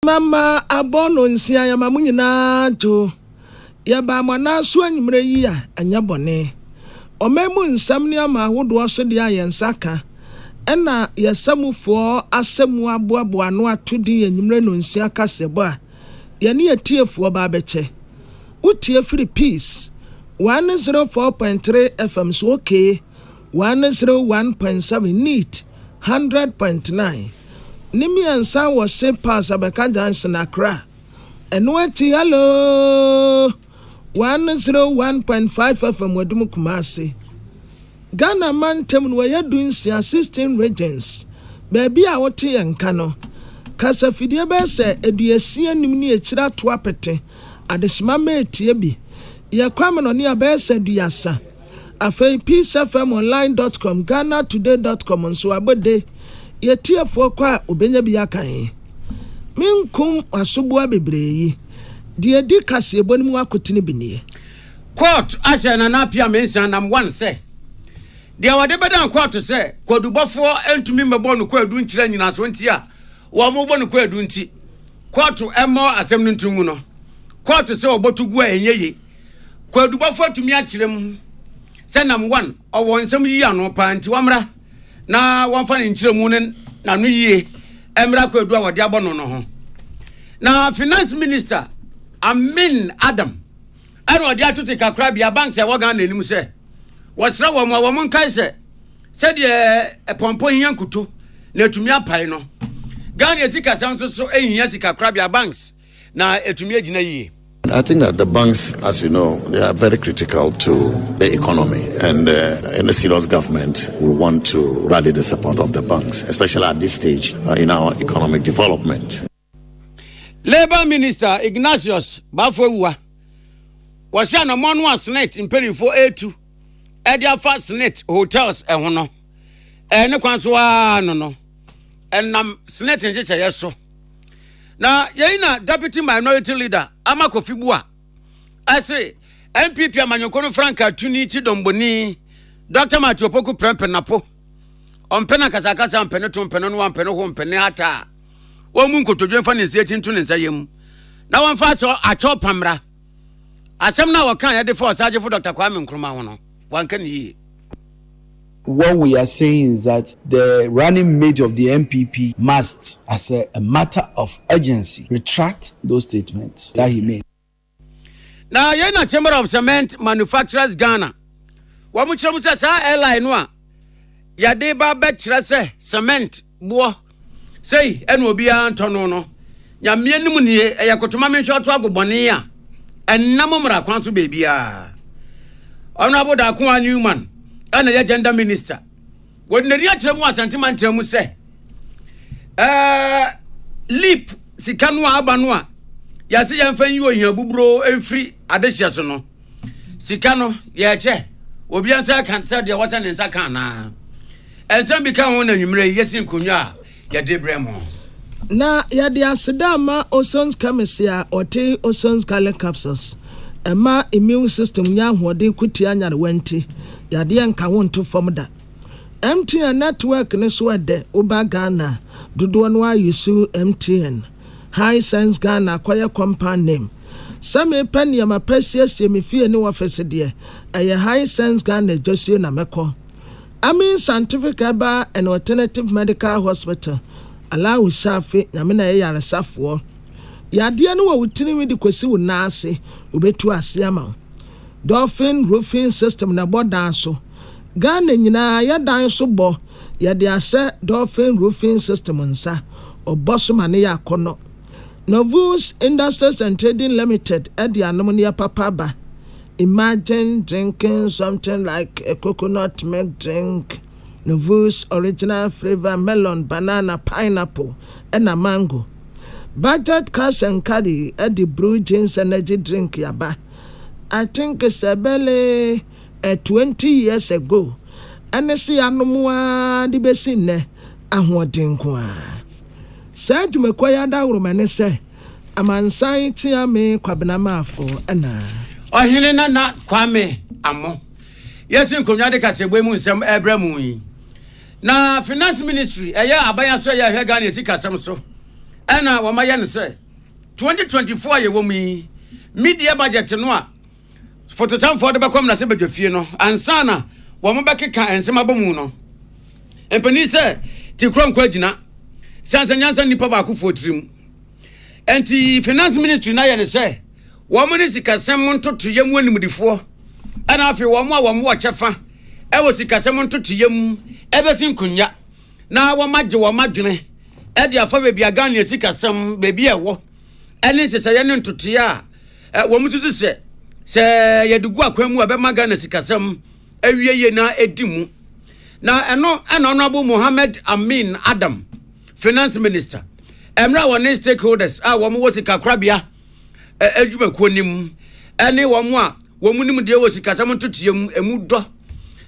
Mama abono nsia ya mamu nyina to ya ba mwana so anyimre yi a anya bone omemu nsam ne ama wodo so de ayensaka ena yasamufo asemu aboabo no atodi anyimre no nsia kasebo a ye ne yetiefo ba beche utie free peace 104.3 FM so okay 101.7 neat 100.9 Nimi ansa was say pass Akan Johnson Accra. And what hello 101.5 FM Wadumu Kumasi. Ghana man temun where doing assisting regions. Baby I want and cano. Kasa fidia bese eduasia nimni echira twapete. Adesmame tiebi. Ya kwame on ya bese duasa. Afei peacefmonline.com GhanaToday.com on so abode. Yetie fo kwa obenya bi akan minkum asobua bebree de edi kase ebonimu akotine binie court asha na napia mention nam one say de wade bedan court say kodubofo entumi mebo no kwadu nkira nyina so ntia wo mo bo no kwadu nti court emo asem no ntumu no court say obotugu enyeye kodubofo tumi akirem say nam one owo nsem yi ano pa nti wamra na wamfa ne nkyiremu ne na no yie emra kwadu a wode abono no ho na finance minister Amin Adam ero wode atuti kakra bia bank se wogan na enim se wosra wo mo nkai se de pompo hian kuto na etumi apai no Ghana esika sanso so ehia sika kakra bia banks na etumi agina yie. I think that the banks, as you know, they are very critical to the economy, and any serious government will want to rally the support of the banks, especially at this stage in our economic development. Labour Minister Ignatius Bafouwa was an among one Senate in penny for A2, Edia Fast Senate hotels and hono, and no conswa no, and Senate and yes so. Now, Yaina Deputy Minority Leader Amako Fibua. I say MPP Amanyokono Franka Tuniti Domboni Dr. Matopoko Prempenapo on Pena Casacasa and Peneton Penon one Penohom Penata. One munko to join funny setting to Sayum. Now one fast or a chop pamra. As some now can at the force Sergeant for Dr. Kwame Nkrumah. One can ye. What we are saying is that the running mate of the MPP must, as a matter of urgency, retract those statements that he made. Now, you're not Chamber of Cement Manufacturers Ghana. What much of us are airline one? Yadeba Betchase, cement, bois. Say, and will be Antonono. Yamianumuni, a Yakotomami short wago bonia, and Namamra Council baby. Honorable Dakua Newman. And a gender minister. When the real term was antimantum say, leap, Sikanwa Abanwa, Yasi and Fenyu in your bubro and free additional. Sikano, Yache, Obiansa can't tell the water in Sakana. And some become one and you may yes in Kunya, Yadebremo. Na Yadia Sedama Osons Camesia or Te Osons Gala capsules. Ema immune system nya hode kutianya wenti yade anka wonto formda MTN network ne so ede oba Ghana dodo no ayusu MTN High Sense Ghana kwaya compound name same pen ya mapesies ye mefie ne office de eye High Sense Ghana Josie na meko Amin Scientific Aba and Alternative Medical Hospital allow shafe nyame na ye yaresafo Yadia no wutini mi di kwesi wo naase obetu ase ama Dolphin roofing system na boda so Ghana nyina ya dan so bo yade ase Dolphin roofing system nsa oboso mane ya kono Novus Industries and Trading Limited edi anomonia papa ba imagine drinking something like a coconut milk drink Novus original flavor melon banana pineapple and a mango Budget cash and carry at the brew jeans energy drink yaba. I think it's a belly 20 years ago. And I see anomwa di besine ahwodinkwa. Said to me kwayada urumane say amansan tia me kwabena mafo ana. Ohene na kwame amo. Yes in konwa de kasebwe mu nsem ebramu yi. Na finance ministry eya abaya so ya hwe Ghana eti kasem so. ɛna wɔmayɛ no sɛ 2024 yɛ wɔ mu yi media budget no a fotosanfoɔ de bɛkɔm na sɛ bɛdwa fie no ansa na wɔn bɛkeka nsɛm abɔ mu no mpanin sɛ ti kuro nkɔ agyina sansa nyansa nipa baako fo tirim enti finance ministry na yɛ ne sɛ wɔn ne sikasɛm ntoto yɛ mu animdifoɔ ɛna afei wɔn a wɔn wɔ kyɛfa ɛwɔ sikasɛm ntoto yɛ mu ɛbɛsi nkonya na wɔn agye wɔn adwene ɛde afa beebi agane sikasɛm beebi ɛwɔ ɛne nsesɛyɛ ne ntotoyɛ a wɔn tutu sɛ yɛde gu akwan mu a bɛma Ghana sikasɛm awie yɛ na edi mu na ɛno Honorable Mohammed Amin Adam finance minister emra wɔne stakeholders a wɔn wɔ sikakrabea adwumakuo nim ɛne wɔn a wɔn nim deɛ wɔ sikasɛm ntotoyɛ mu emu dɔ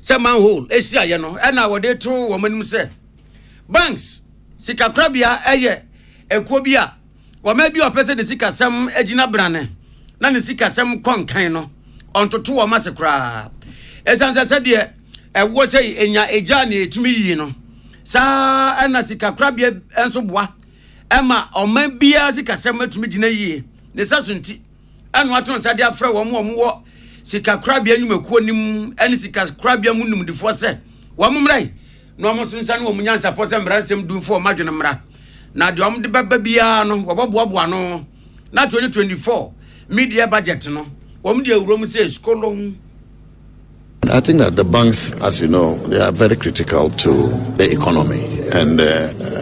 sɛ manhole esi ayɛ no ɛna wɔde to wɔn nim sɛ banks sikakrabea ɛyɛ ekuo bi a wɔn bi ɔpɛ sɛ de sikasɛm agyina brane na ne sikasɛm kɔnkan no ɔntoto wɔn ase koraa ɛsansa sɛ deɛ ɛwɔ sɛ enya egya ne etumi yi no saa ɛna sikakrabea nso boa ɛma ɔman biara sikasɛm atumi gyina yie ne saso nti ɛno ato nsa de afrɛ wɔn wɔ sikakrabea nnwumakuo nim ɛne sikakrabea mu numdifoɔ sɛ wɔn mmrai na wɔn so nsa ne wɔn nyansa pɔ sɛ mmara nsɛm dumfo wɔn adwene mmara na deɛ wɔn de bɛba biara no wɔbɛboaboa no na 2024 media budget no wɔn de awuram sɛ skolong. I think that the banks, as you know, they are very critical to the economy, and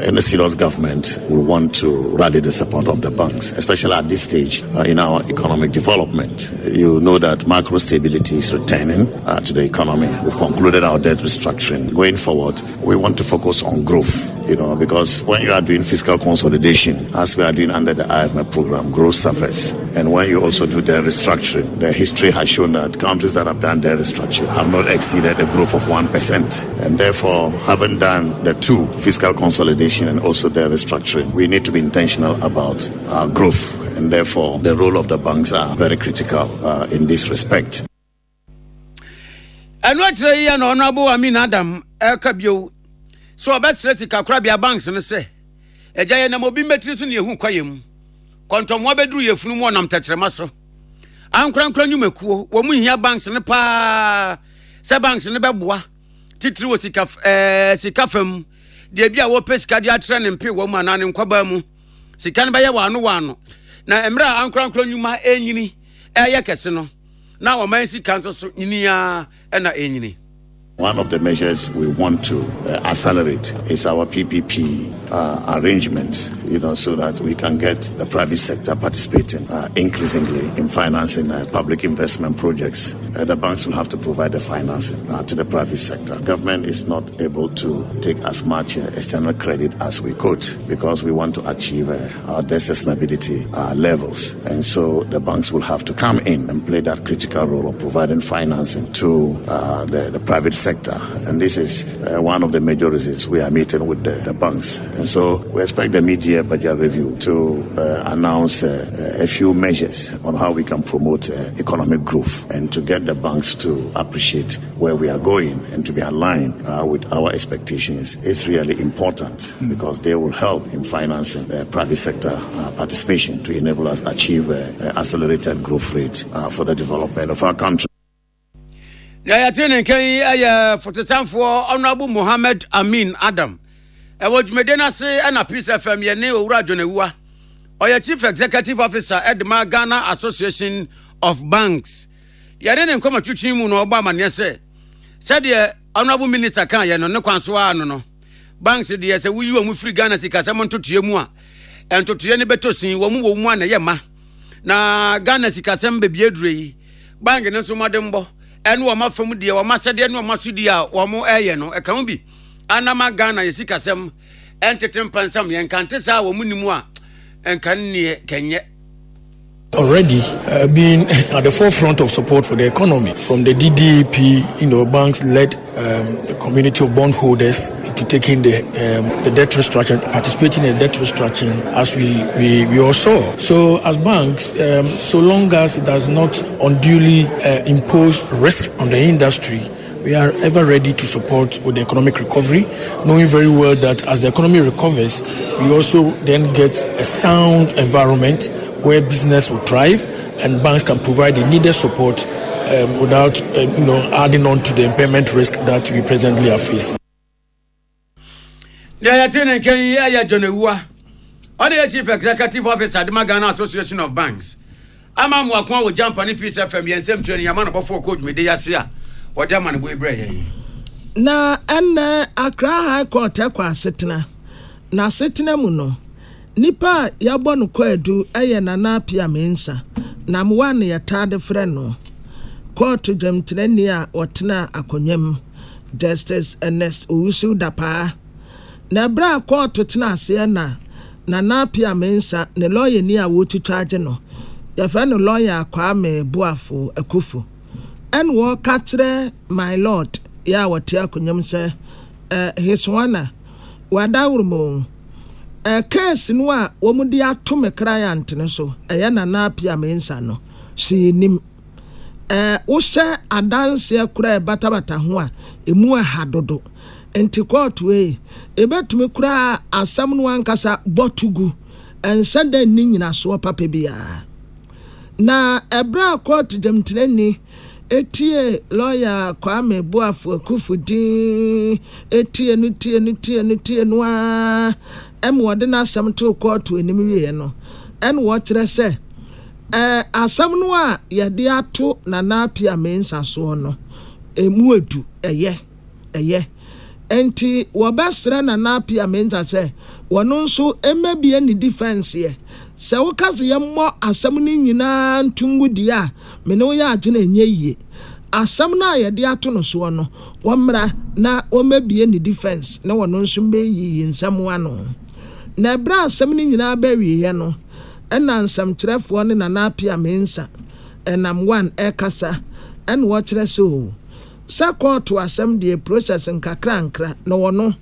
any serious government will want to rally the support of the banks, especially at this stage in our economic development. You know that macro stability is returning to the economy. We've concluded our debt restructuring. Going forward, we want to focus on growth, because when you are doing fiscal consolidation, as we are doing under the IMF program, growth suffers. And when you also do the restructuring, the history has shown that countries that have done their restructuring have not exceeded a growth of 1%. And therefore, having done the two, fiscal consolidation and also the restructuring, we need to be intentional about growth. And therefore, the role of the banks are very critical in this respect. And what's the Honorable Amin Adam Kabio? So, best sikakrabea banks and say, a giant mobi metris in your quayum. Contom wabedru ye funu mo nam tetremaso. Ankran you mekuo, wo mu hia banks ne pa se banks ne beboa. Titiri wo sika fam. De bia wo pesika de atre ne mpe wo mu anane nkwaba mu. Sika ne ba ye wano. Na emra ankran nyuma enyini eye kese no. Na wo man sika nso so nyinia na enyini. One of the measures we want to accelerate is our PPP arrangements, so that we can get the private sector participating increasingly in financing public investment projects. The banks will have to provide the financing to the private sector. Government is not able to take as much external credit as we could because we want to achieve our debt sustainability levels. And so the banks will have to come in and play that critical role of providing financing to the private sector, and this is one of the major reasons we are meeting with the banks. And so we expect the mid-year budget review to announce a few measures on how we can promote economic growth and to get the banks to appreciate where we are going and to be aligned with our expectations. It's really important because they will help in financing private sector participation to enable us to achieve accelerated growth rate for the development of our country. Ya tene kai aya fotesanfo Honorable Mohammed Amin Adam. E wodwumede na se na Peace FM ye ne owura Jonewua. Oya Chief Executive Officer Edma Ghana Association of Banks. Ya ne nkoma twitwi mu no oba amane se. Se de Honorable Minister kan ye no ne kwanso ano no. Banks de se wuyi wo mu free Ghana sikasem ntotoye mu a. Entotoye ne betosin wo mu ana ye ma. Na Ghana sikasem bebie dure. Bank ne so modembo. Enu wa mafam die wa masede enu wa masudi a wa mo eye no eka bi anama Ghana yesikasem entetem pansam yenkante sa wa munimu a enkan ne kenye. Already been at the forefront of support for the economy from the DDEP, banks led the community of bondholders to taking the debt restructuring, participating in the debt restructuring as we all saw. So as banks, so long as it does not unduly impose risk on the industry, we are ever ready to support with the economic recovery, knowing very well that as the economy recovers, we also then get a sound environment where business will thrive and banks can provide the needed support without adding on to the impairment risk that we presently are facing. Yeah, the Chief Executive Officer at the Ghana Association of Banks. I'm a jump on the piece of FM and same training. I'm before coach me. They are what the man will bring. Na Accra High Court sitting na sitting muno. Nipa yabonu kwedu na pia mensa. Na mwane ya tade freno. Court jemtene a otena akonyem. Justice Ernest Owusu Dapa. Na bra court tena ase na pia mensa ne lawyer ni a wotu charge no. Ya friend no lawyer Kwame Boafo Akufo. En wo katre my lord ya wote akonyem se his one wadawrumo case no a wo mudi ato me client ne so na pia mensa no si nim wo hye adanse kura batabata ho a emu hadodo enti court we ebetumi kura asam no ankasa botugu ensada ni nyina so papa bia na ebra court demtenani etie lawyer Kwame Boafo Akufo din etie no a wode na asam to court enim wie no en wo kire se asam no a yede ato na pia mensa so no emu edu eye enti wobesra na pia mensa se wono nso emabie ni defense ye se wokaze ye mo asam ni nyina ntungudi a me no ya agene enye yie asam na yede ato no so no womra na omabie ni defense na wono nso mbe yi nsam ano na bra asam ni nyina ba wie no ena nsam kirefo ne na pia mensa enam one ekasa en wo kire so sa court asam die process nkakra no wono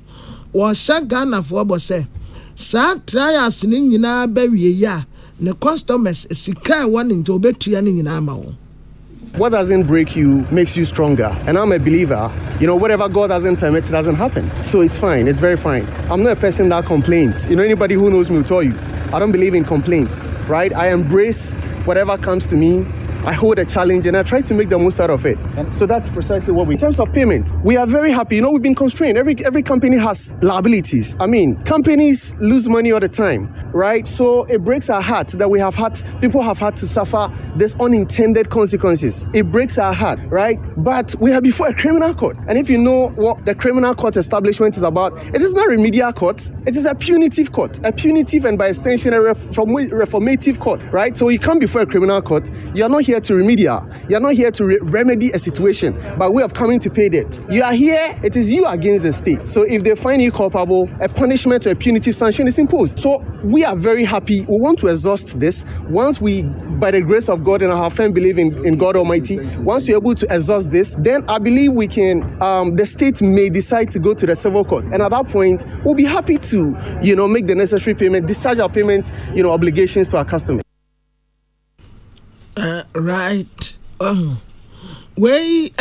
wo sha Ghana fo bo se sa trials ni nyina ba wie ya ne customers sika won nje obetua ni nyina ma wo. What doesn't break you makes you stronger. And I'm a believer, whatever God doesn't permit, it doesn't happen. So it's fine. It's very fine. I'm not a person that complains. Anybody who knows me will tell you, I don't believe in complaints, right? I embrace whatever comes to me. I hold a challenge and I try to make the most out of it. So that's precisely what we. In terms of payment, we are very happy. We've been constrained. Every company has liabilities. Companies lose money all the time, right? So it breaks our heart that people have had to suffer this unintended consequences. It breaks our heart, right? But we are before a criminal court. And if you know what the criminal court establishment is about, it is not a remedial court. It is a punitive court, a punitive and by extension a reformative court, right? So you come before a criminal court, you are not here to remedial. You're not here to remedy a situation by way of coming to pay debt. You are here, it is you against the state. So if they find you culpable, a punishment or a punitive sanction is imposed. So we are very happy. We want to exhaust this. Once we, by the grace of God and our firm belief in God Almighty, once we're able to exhaust this, then I believe we can, the state may decide to go to the civil court. And at that point, we'll be happy to, make the necessary payment, discharge our payment, obligations to our customers. Right. We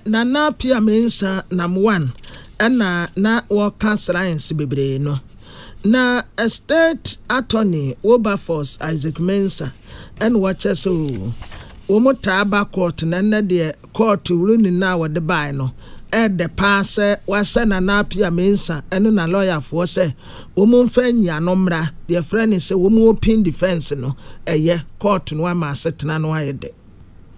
na pia mensa nam one na worker science bebre no. Na a state attorney Wilberforce Isaac Mensa and watches so Omotaba court na de court ruling na wo de buy no. The pass was na pia mensa and na lawyer for say omomfanya nomra their friend is a woman open defense no court no ma setna no ayede.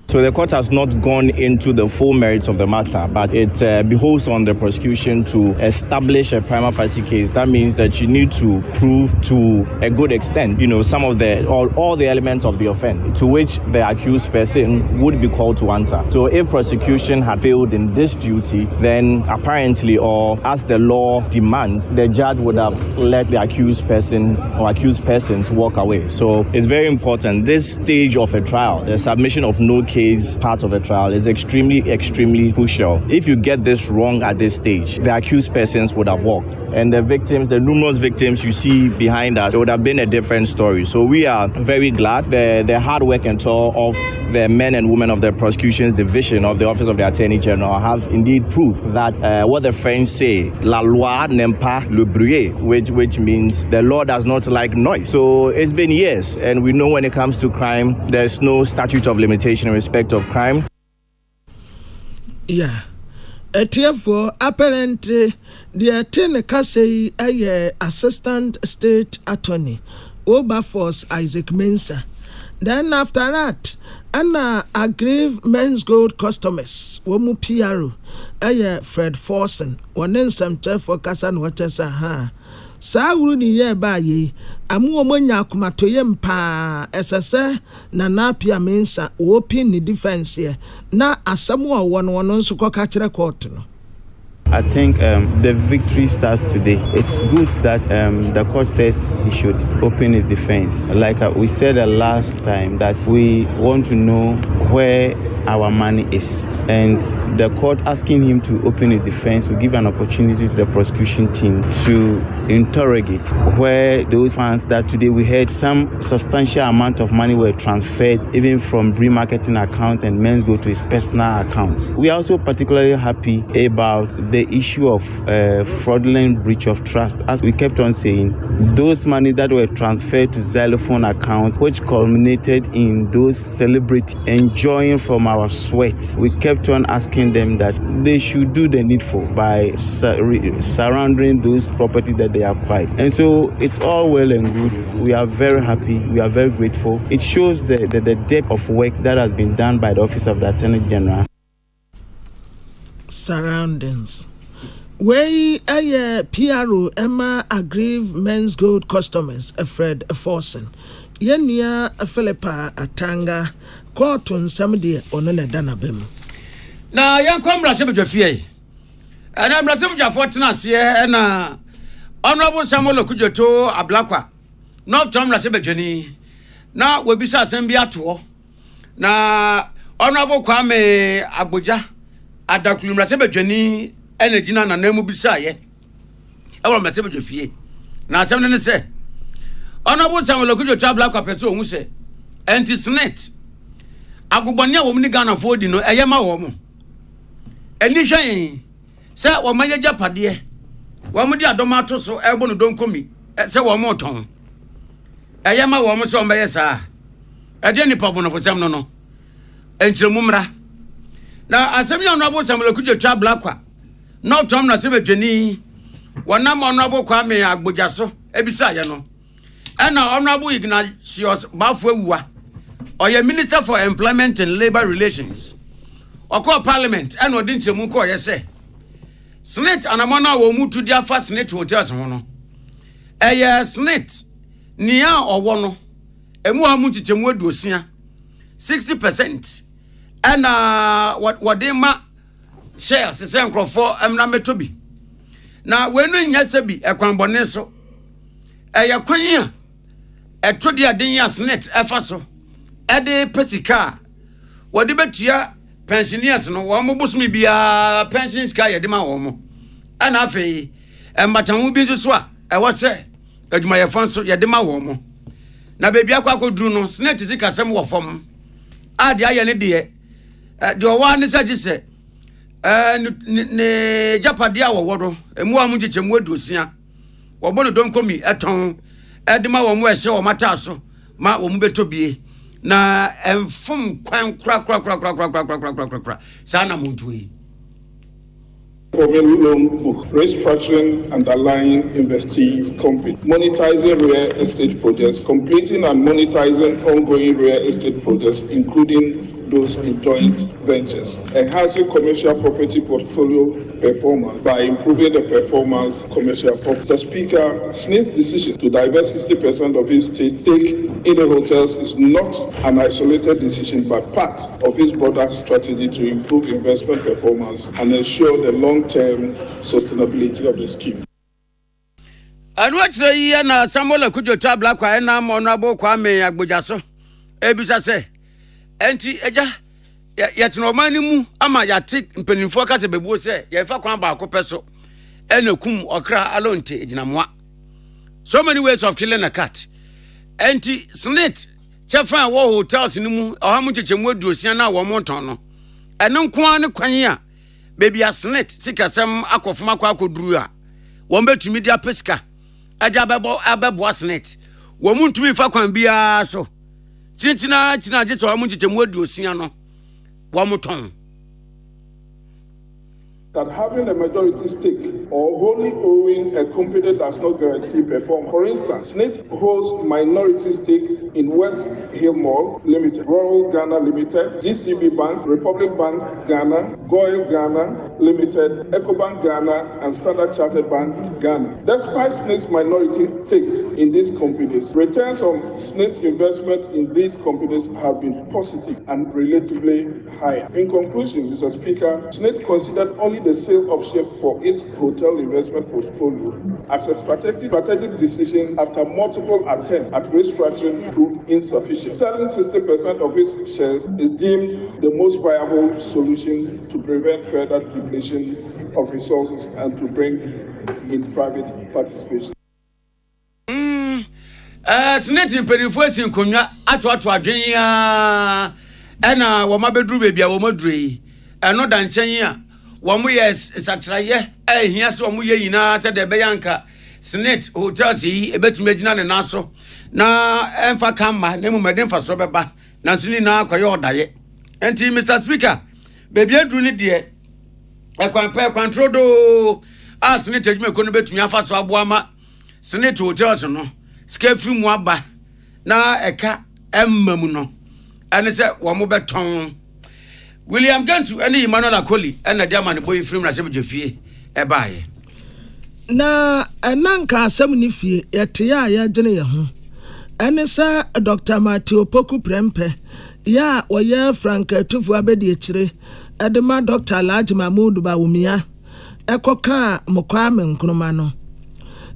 So the court has not gone into the full merits of the matter, but it behoves on the prosecution to establish a prima facie case. That means that you need to prove to a good extent, some of all the elements of the offense to which the accused person would be called to answer. So if prosecution had failed in this duty, then apparently, or as the law demands, the judge would have let the accused person or accused persons walk away. So it's very important. This stage of a trial, the submission of no case part of a trial is extremely crucial. If you get this wrong at this stage, the accused persons would have walked. And the victims, the numerous victims you see behind us, it would have been a different story. So we are very glad the hard work and toil of the men and women of the prosecutions division of the office of the Attorney General have indeed proved that what the French say, la loi n'aime pas le bruit, which means the law does not like noise. So it's been years, and we know when it comes to crime, there's no statute of limitation in respect of crime. Yeah. Therefore, apparently, the attorney Kasei, assistant state attorney, Wilberforce Isaac Mensah. Then after that, Anna aggrieved men's gold customers, Womu Piaru, Fred Forson, one in some chef for Kasan Watesa ha. Sauruni ye ba ye, amu omonya kumatoyem pa, SSA, na Napia Mensah, wopin ni defense here, na asamu one so kwa kachira court no. I think the victory starts today. It's good that the court says he should open his defense. Like we said the last time, that we want to know where our money is. And the court asking him to open his defense will give an opportunity to the prosecution team to interrogate where those funds that today we heard some substantial amount of money were transferred even from remarketing accounts and men's go to his personal accounts. We are also particularly happy about the issue of fraudulent breach of trust. As we kept on saying, those money that were transferred to xylophone accounts, which culminated in those celebrities enjoying from our sweat, we kept on asking them that they should do the needful by surrounding those properties that they acquired. And so it's all well and good. We are very happy. We are very grateful. It shows the depth of work that has been done by the Office of the Attorney General. Surroundings. Where PRO Emma aggrieved men's gold customers, Fred Forson. Yenia Philippa Atanga, Quarton Samedi on a Danabem. Now, young Comrade Sebjafie, and I'm Rasimja Fortunas here, and Honorable Samuel Okujoto Ablakwa, North Tom Rasebjani. Now, we be Sambiato. Now, Honorable Kwame Abuja, Adakulum Rasebjani. Energy na nemu bisa ye e wo message dwofie na asem ne se Honorable Samuel Okujoto Ablakwa person ohun se anti-snit agubone a wo mni Ghana fodi no eyema wo mo eni hwen se wo manye japade wo mdi adoma to so ebo no donkomi se wo mo ton eyema wo mo se o meye sa ede nipa bo no fo sem no enchiremu mra na asem ya Honorable Samuel Okujoto Ablakwa North Tom Rasebjani wanam Honorable Kwame Agboja so ebisa ye no na Honorable Ignatius Bafo Ewua oye Minister for Employment and Labor Relations okọ Parliament na odi ntremu ko ye se Senate anamona wo mutu dia fa Senate hotels ho no Senate nia owo no emu amu chichemu aduosia 60% wadema shares se nkrofo amna metobi na wenu nya sebi ekwanbone so kwan a etodi aden ya Senate efa so ede pesika wode betua pensioners no wo mo bosumi bia pension ska ye de ma wo mo ana afei mbatamu bi so a wo se adwuma ye fon so ye de ma wo mo na bebi akwakoduru no Senate sika sem wo fom ade aye ne de de wa ne sagise ne japade a wowodo emu amu gichemu aduosia wo bono don komi eton edema wo mu ehye wo mata so ma wo mu betobie na emfum kwan kra sana muntu yi Forming loan book, restructuring underlying investee company, monetizing real estate projects, completing and monetizing ongoing real estate projects, including those in joint ventures, enhancing commercial property portfolio performance by improving the performance commercial property. Mr. Speaker, Smith's decision to divest 60% of his stake in the hotels is not an isolated decision, but part of his broader strategy to improve investment performance and ensure the long-term sustainability of the scheme. And what's the year na Samuel Okujoto Ablakwa na Honorable Kwame Agboja so ebisa se enti eja yetno mani mu ama yate mpanimfo ka se bebuo se ye fa kwan ba akopeso enakum okra alonte ejinamoa so many ways of killing a cat enti Senate Chefan wo hotels ni mu ohamu chechemu aduosia na wo monton no eno nko an kwan a baby asnet sikasem akofoma kwa akoduru a wo betumi dia pesika aja abebo asnet wo muntumi fa kwan bia so chinchina je so wo chechemu aduosia no wo monton. That having a majority stake or wholly owning a company does not guarantee performance. For instance, SNIT holds minority stake in West Hill Mall Limited, Royal Ghana Limited, GCB Bank, Republic Bank Ghana, Goyle Ghana Limited, EcoBank Ghana, and Standard Chartered Bank Ghana. Despite SNIT's minority stakes in these companies, returns on SNIT's investment in these companies have been positive and relatively higher. In conclusion, Mr. Speaker, SNIT considered only the sale option for its hotel investment portfolio as a strategic decision after multiple attempts at restructuring proved insufficient. Selling 60% of its shares is deemed the most viable solution to prevent further depletion of resources and to bring in private participation. Snitting penifos in Kunya atu adwenya ena wo mabedru baby a wo madrui eno da nkyenya wo mo yes satraye ehia so mo ye yina se de beyanka snit hotels yi ebetumi agina ne naso na emfa kama na mu meden fa so beba na suni na akoye odaye enti Mr. Speaker baby adru ni de ekwanpa control do snit agime ko no betumi afa so aboama snit hotels no skefri mu aba na eka emmam no ene se wo mo beton William Gantu ene Emmanuel Akoli ene dia man boy free na se bjefie e baaye na enanka asem ni fie yete ya gene ye ho ene se Dr. Matthew Poku Prempe ya oye Frank Tufu abedi ekire edema Dr. Alhaji Mahmoud Bawumia ekoka Mokwame Nkrumah no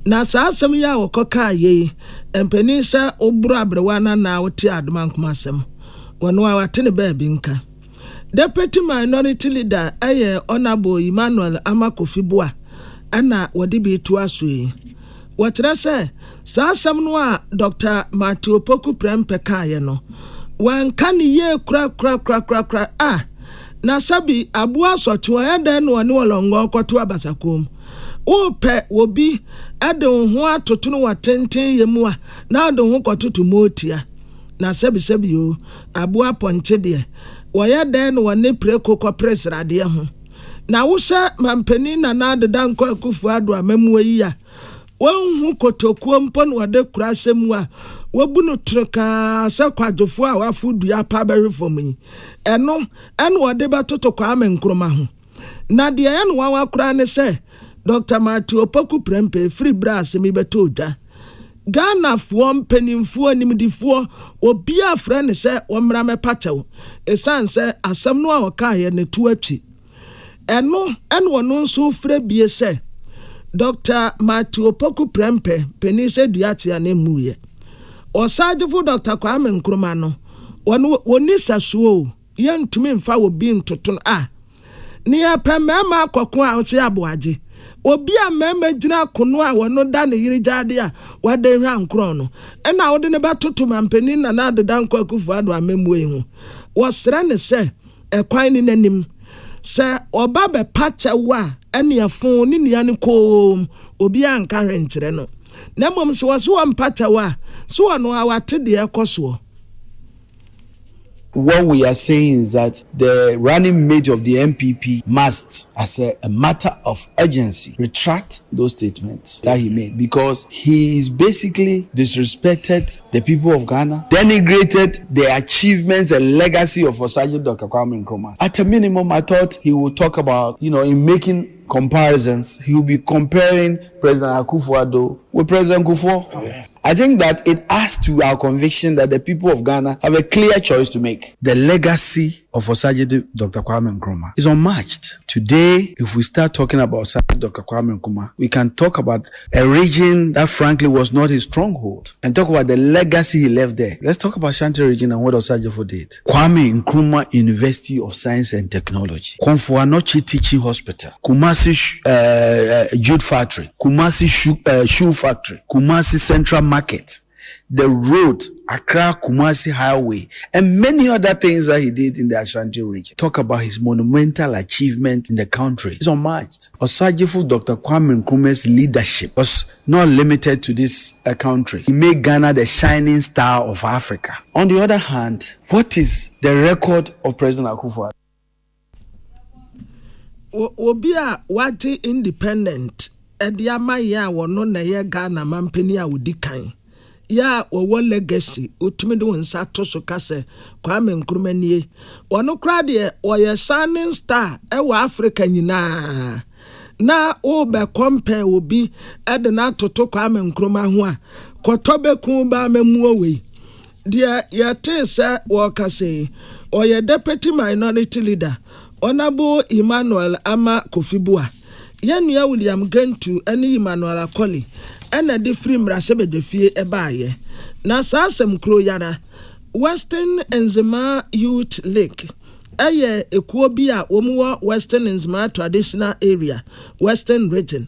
na asem ya wokoka ye empeni se oburu abrewana na woti adoma nkomasem wono awate ne ba bi nka Deputy Minority Leader Honorable Emmanuel Amakofibua ana wadi bi tu asui watra se asem no a Dr. Matthew Poku Prempe kaye no wanka ne ye kura na sabi abu asotwe eden no ne wolongo koto abasakom ope wobi ade ho atoto no watenten yemu a na ade ho kototo motia na sabi o abu aponche de woya den no ne preko ko presrade ho na wo hye mampani na adeda nko akufu ado amamu yi a wonhu kotokuo mpo no de kurasemu a wabunu treka se kwadofo a wafudu apa berifom yi eno wode batoto kwa amenkroma ho na de eno wa kura ne se Dr. Matthew Poku Prempe free brass mi beto da Ghana fo mpanimfo nimdifo obi afre ne se omra mepatew esan se asem no a wakaye ne tu achi eno wono nso frɛ bie se Dr. Matthew Poku Prempe penise duate ane muye osajefo Dr. Kwame Nkrumah no woni sasuo yentumi mfa wo bi ntoton a ne ya pemema akoko a ose aboaje obi a mema gina kono a wono da ne yiri jade a wade hwa nkro no na wode ne batoto mampani na adeda nko akufu ado amemu ehu wosre ne se ekwan ni nanim se oba be pacha wa ene afon ni nia ne ko obi anka hwenkyere no na mom se woso ampacha wa so no awate de ekoso. What we are saying is that the running mate of the MPP must, as a matter of urgency, retract those statements that he made, because he is basically disrespected the people of Ghana, denigrated the achievements and legacy of Osaje Dr. Kwame Nkrumah. At a minimum, I thought he would talk about, in making comparisons, he will be comparing President Akufo-Addo with President Kufuor. Okay. I think that it adds to our conviction that the people of Ghana have a clear choice to make. The legacy of Osaje Dr. Kwame Nkrumah is unmatched. Today, if we start talking about Osaje Dr. Kwame Nkrumah, we can talk about a region that frankly was not his stronghold and talk about the legacy he left there. Let's talk about Shanti region and what Osajefo did. Kwame Nkrumah University of Science and Technology, Komfo Anokye Teaching Hospital, Kumasi Jute Factory, Kumasi Shoe Factory, Kumasi Central Market. the road, Accra Kumasi Highway, and many other things that he did in the Ashanti region. Talk about his monumental achievement in the country. It's unmatched. Osajifo Dr. Kwame Nkrumah's leadership was not limited to this country. He made Ghana the shining star of Africa. On the other hand, what is the record of President Akufo-Addo? Obi a wate independent edi ama ya wono na ye Ghana mampani a wodi kan ya wo legacy utumi de wonsa to so kase Kwame Nkrumah nie wono kra de wo shining star e wa Africa nyina na o be compare obi ede na toto Kwame Nkrumah ho a kotobe kun ba mamu we dia ya te se wo kase o ye deputy minority leader Honorable Emmanuel Ama Kofibua, Yanua William Gentu, any Emmanuel Akoli, and a different Rasebedefie Ebaye. Na Sasem Kroyana, Western Enzima Youth League, Aye Equobia, Womua, Western Enzima traditional area, Western region,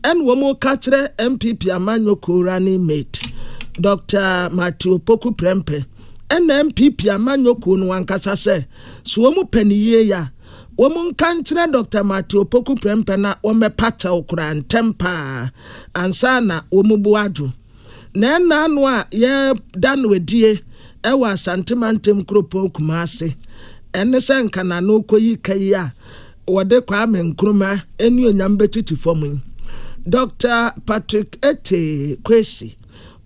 and Womo Katre MPP Amanyo Kurani mate, Dr. Matthew Poku Prempe, and MPP Amanyo Kunwankasa se, Swomu Peniye ya. Woman kantina Dr. Matthew Poku Prempena wamepata ukura ntempa ansana womubuadu. Na anwa ye danwedie ewa santimantem kropo kumase. Ene se nka na no koyi kai a wode Kwame Nkrumah eni onyambetiti fomu. Dr. Patrick Ete Kwesi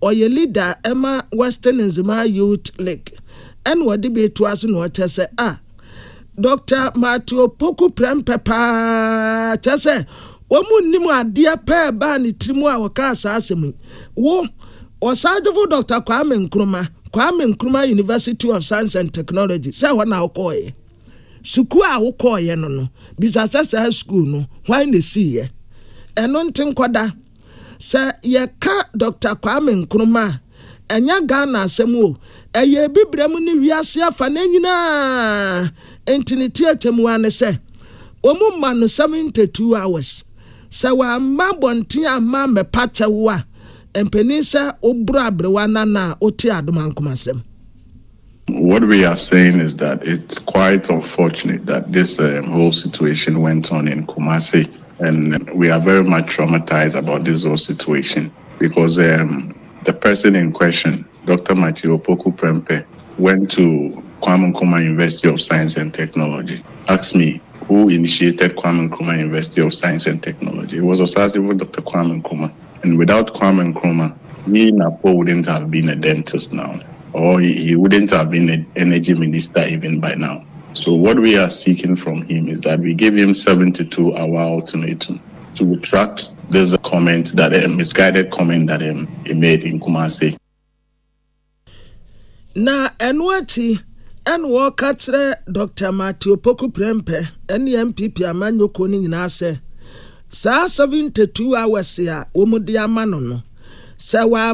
oye leader Emma Western Enzima Youth League. En wode be to aso no tese Dr. Matthew Poku Prempepa tese womu nimu adia pe ba ni trimu a waka asasemu wo osajefo Dr. Kwame Nkrumah University of Science and Technology se wana okoye suku a okoye no bisasa school no why na see ye eno ntinkoda se ye ka Dr. Kwame Nkrumah enya Ghana asemu eye bibremu ni wiase afa na nyina entity atemuane se omu ma no 72 hours se wa ma bonti ama me pacha wa empenisa obra abrewa na oti adomankomasem. What we are saying is that it's quite unfortunate that this whole situation went on in Kumasi, and we are very much traumatized about this whole situation because the person in question, Dr. Matthew Poku Prempe, went to Kwame Nkrumah University of Science and Technology. Ask me who initiated Kwame Nkrumah University of Science and Technology. It was associated with Dr. Kwame Nkrumah. And without Kwame Nkrumah, he Napo wouldn't have been a dentist now, or he wouldn't have been an energy minister even by now. So what we are seeking from him is that we give him 72-hour ultimatum to retract this comment, that a misguided comment that he made in Kumasi. Na enwati enwo katre Dr. Matthew Poku Prempe MPP amanyo koni nyina se sa 72 hours ya womudi amano no se wa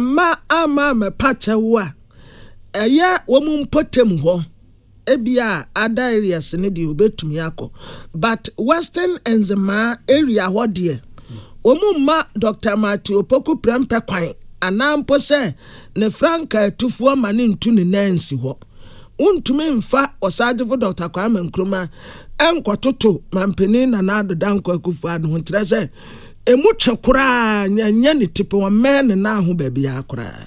ama me pacha wa eya womu mpotem ho ebia ada areas ne di obetumi akọ but Western Enzima area ho de ma Dr. Matthew Poku Prempe kwan anampo se ne franka tufuo mane ntu ne nansi ho untumi mfa osajefo Dr. Kwame Nkrumah enkototo mampeni na nado danko Akufo-Addo ho ntre se emu twekura nya ne tipo wa men na ho ba bia akura.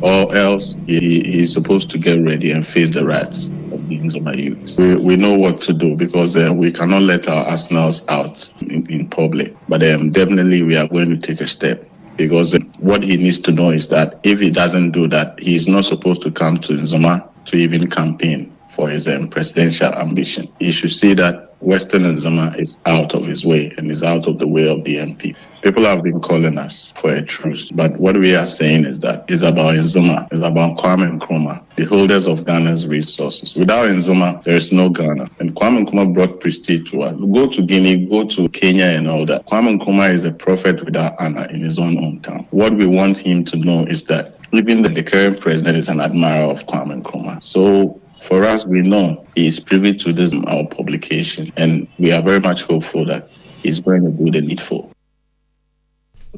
Or else he is supposed to get ready and face the wrath of the Enzima youth. We know what to do because we cannot let our arsenals out in public. But definitely we are going to take a step. Because what he needs to know is that if he doesn't do that, he is not supposed to come to Enzima to even campaign for his presidential ambition. He should see that Western Enzima is out of his way and is out of the way of the MP. People have been calling us for a truce, but what we are saying is that it's about Enzima, it's about Kwame Nkrumah, the holders of Ghana's resources. Without Enzima, there is no Ghana. And Kwame Nkrumah brought prestige to us. Go to Guinea, go to Kenya and all that. Kwame Nkrumah is a prophet without honor in his own hometown. What we want him to know is that even the current president is an admirer of Kwame Nkrumah. So for us, we know he is privy to this our publication, and we are very much hopeful that he's going to do the needful.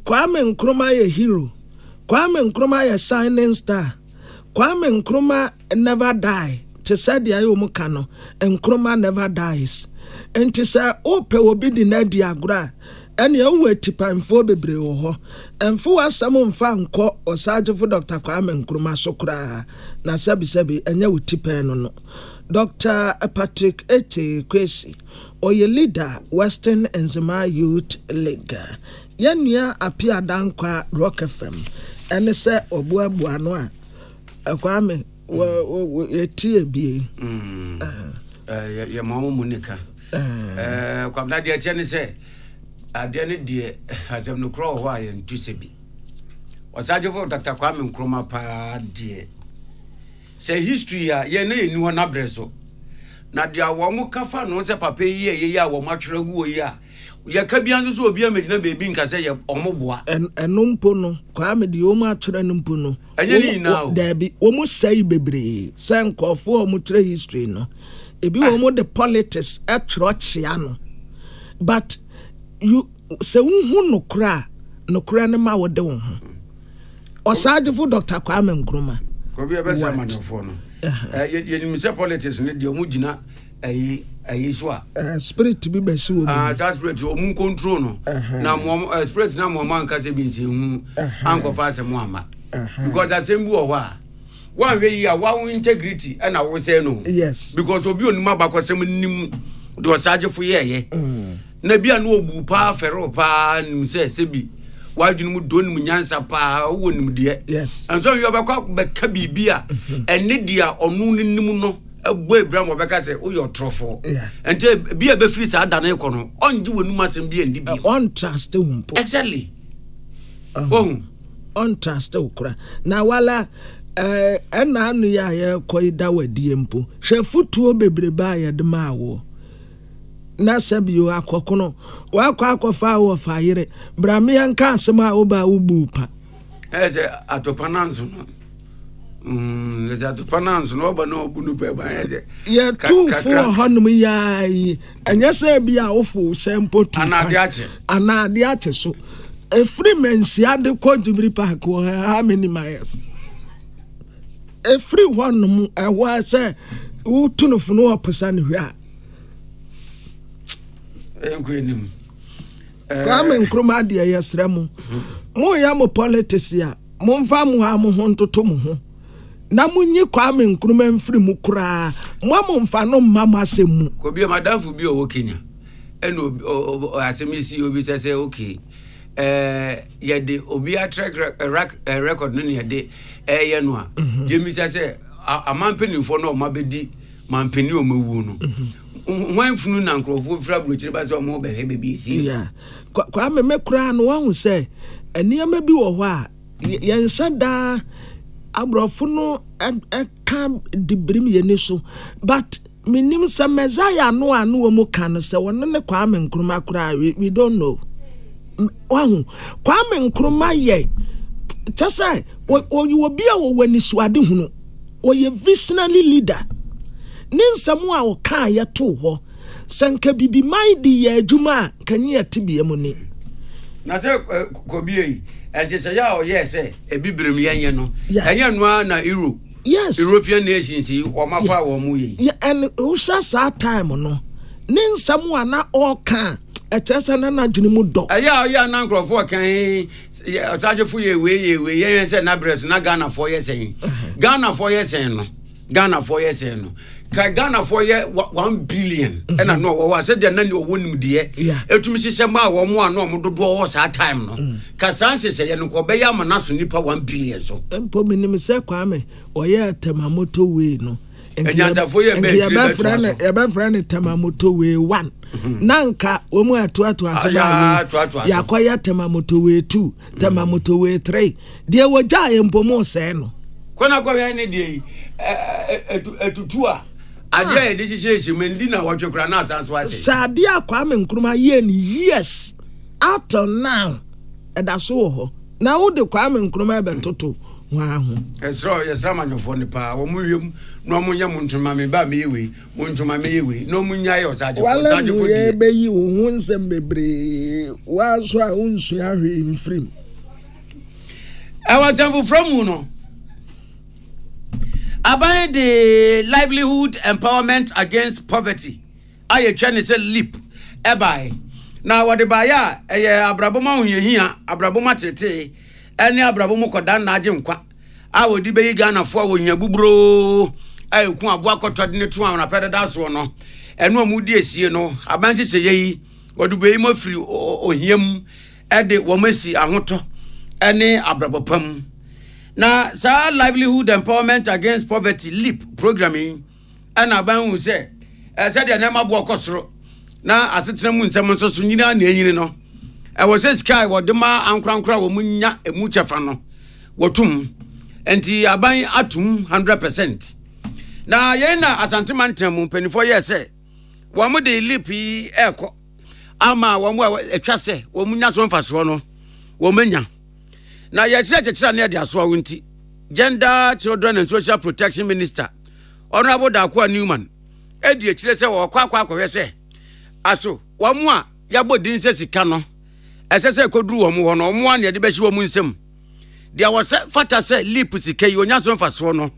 Kwame Nkrumah a hero. Kwame Nkrumah is shining star. Kwame Nkrumah never die. Te said the ayomuka no. Nkrumah never dies. And te say ope obi di na di agora. And you wait tipanfo bebre wo ho. Enfo asam mfa nko osajefo Dr. Kwame Nkrumah sokra. Na sebi enye wo tipan no. Dr. Patrick Ete Kwesi, oye leader Western Enzima Youth League. Yenya apia dankwa Rock FM. Ene se obuabua no a Kwame etie bi. Ya mamu munika. Kwa mna dia tiane se ade ne die asem no kro ho aye ntuse bi. Wasajefo Dr. Kwame Nkrumah pa die. Say history ya ye na enu ho na breso. Na dia wo mu kafa no se papa yi ya wo matweragu wo yi a ye ka bia nso obi amedina bebi nka se ye omoboa enumpo no kwa me di o mu atwera numpo no enye ni na o da bi wo mu sai bebre se nkofo o mu twera history no ebi wo mu the politics atwero chia no but you se unhu no kra ne ma wo de wo ho osajefo Dr. Kwame Nkrumah ko bi ebe se manofo no ye ni se politics ne de o mu gina ayi so a spirit bi be se wo that spirit o mu control no na mo spirit na mo man ka se bi se hu anko fa se mo ama because that same bu o wa one way ya wa integrity and I will say no yes because obi onima bakosem nim do sajefo ye na bia no obu pa fero pa nim se bi wadwunu mu do nim nyansa pa wo nim de yes and so you be ka bibia ene dia onu nim no ebo Abraham obeka say o your trofo and bia be free sa dan eko no onje wonum asem bia ndi bi on trust humpo exactly on trust ukura na wala ena anu ya ye koida wadie mpo hwe futuo bebre ba ya de ma wo na sabio akokono wa akofa wo fa yire brame yanka asema wo ba wo bupa eze atopananzo no eze atopananzo no ba no bunu pe ba eze ye tu for honum ya yi anya se bia wo fu sempo tu anade ache so a free man si ade contribute park how many miles a free one wa say wo tunu funu opesa ne hwa enkwenim Kwame Nkrumah de yesra mu mo ya mo politics ya mo mfa mo ha mo ho ntoto mo ho na munyi Kwame Nkrumah mfiri mu kura mo mfa no mma asemu ko bi madamfu bi o Kenya eno asemisi obi say okay yede obi a track record no yede ye no a jemi say amampenifo no mabedi mampeni o mawu no wan funu na nkrofo fra brochire ba say o mo be he be isi yeah kwa me kura no wan say eniama bi wo ho a yensada abrofo no ka dibrim ye ni so but minim se mezaya no anu wo mu kan se won ne Kwame Nkrumah kura we don't know wan Kwame Nkrumah ye tese o bi a wo wani suade hunu o ye visionary leader ninsamo a o ka ye to ho sanka bibi maidi ye adwuma kan ye tibie mu ni na se ko bi yi se ya o ye se e bibrem yenye no enye no na Euro yes European nations o mafa wo mu yi and who sa time no ninsamo a na o ka etesa na na dwene mu do ya na nkrofo kan sajefo ye we yen se na bres na Ghana for ye sen Ghana for ye sen no ka Ghana for ye 1 billion and I know what said na ni owonim de etumi sisem a wo mo ano mo dodo wo sa time no ka sanse se ye no ko be ya manaso nipa 1 billion so empo minim se Kwame oye temamoto we no enyanza for ye be friend temamoto we 1 nanka wo mu atoato aseba ya kwaya temamoto we 2 temamoto we 3 de wo ja ye mpo mo se no kona kwa ya ne de etutua ade e de chiche mendi na wotwekura na asanso ase sade Kwame Nkrumah ye ni yes out now edaso ho na wo de Kwame Nkrumah be toto wa ho esra manyofo ne pa wo mu wiem no mo nya muntuma me ba me yewe muntuma me yewe no mu nya ye osajefo ye be yi wo hu nsem bebre wa so a unsu ahwe mfrim I want to from Uno. About the livelihood empowerment against poverty. I trying to say leap. Ebai. Now what the buyer abraboma here, abraboma tete, any abrabomo kodan najim kwa. I would be Ghana for when you bubro. I will come walk out to the 2 and a predators one. And no moody is you know, a bunch say ye, or do be more free or him at the womancy a moto, any abrabopum. Now, sir, livelihood empowerment against poverty leap programming, and a ban who say, as said, I never walk ostro. Now, as it's a moon, someone so soon, you know. I was a sky, what the ma and crown crow, munya, a mucha fano, watum, and the abai atum 100%. Now, yena as antimantum, 24 years, say, one more day lippy echo. Ama, one more a chasse, womunya son fasono, womenya. Now, you said it's near the Aswawinti, Gender, Children and Social Protection Minister, Honorable Dakwa Newman, Eddie Chilese or Kwakwa say, Aso, one more, Yabo didn't say Sikano, as I said, could do one near the best woman sim. There was a fatter say, Lipusi, Kayonason Fasono,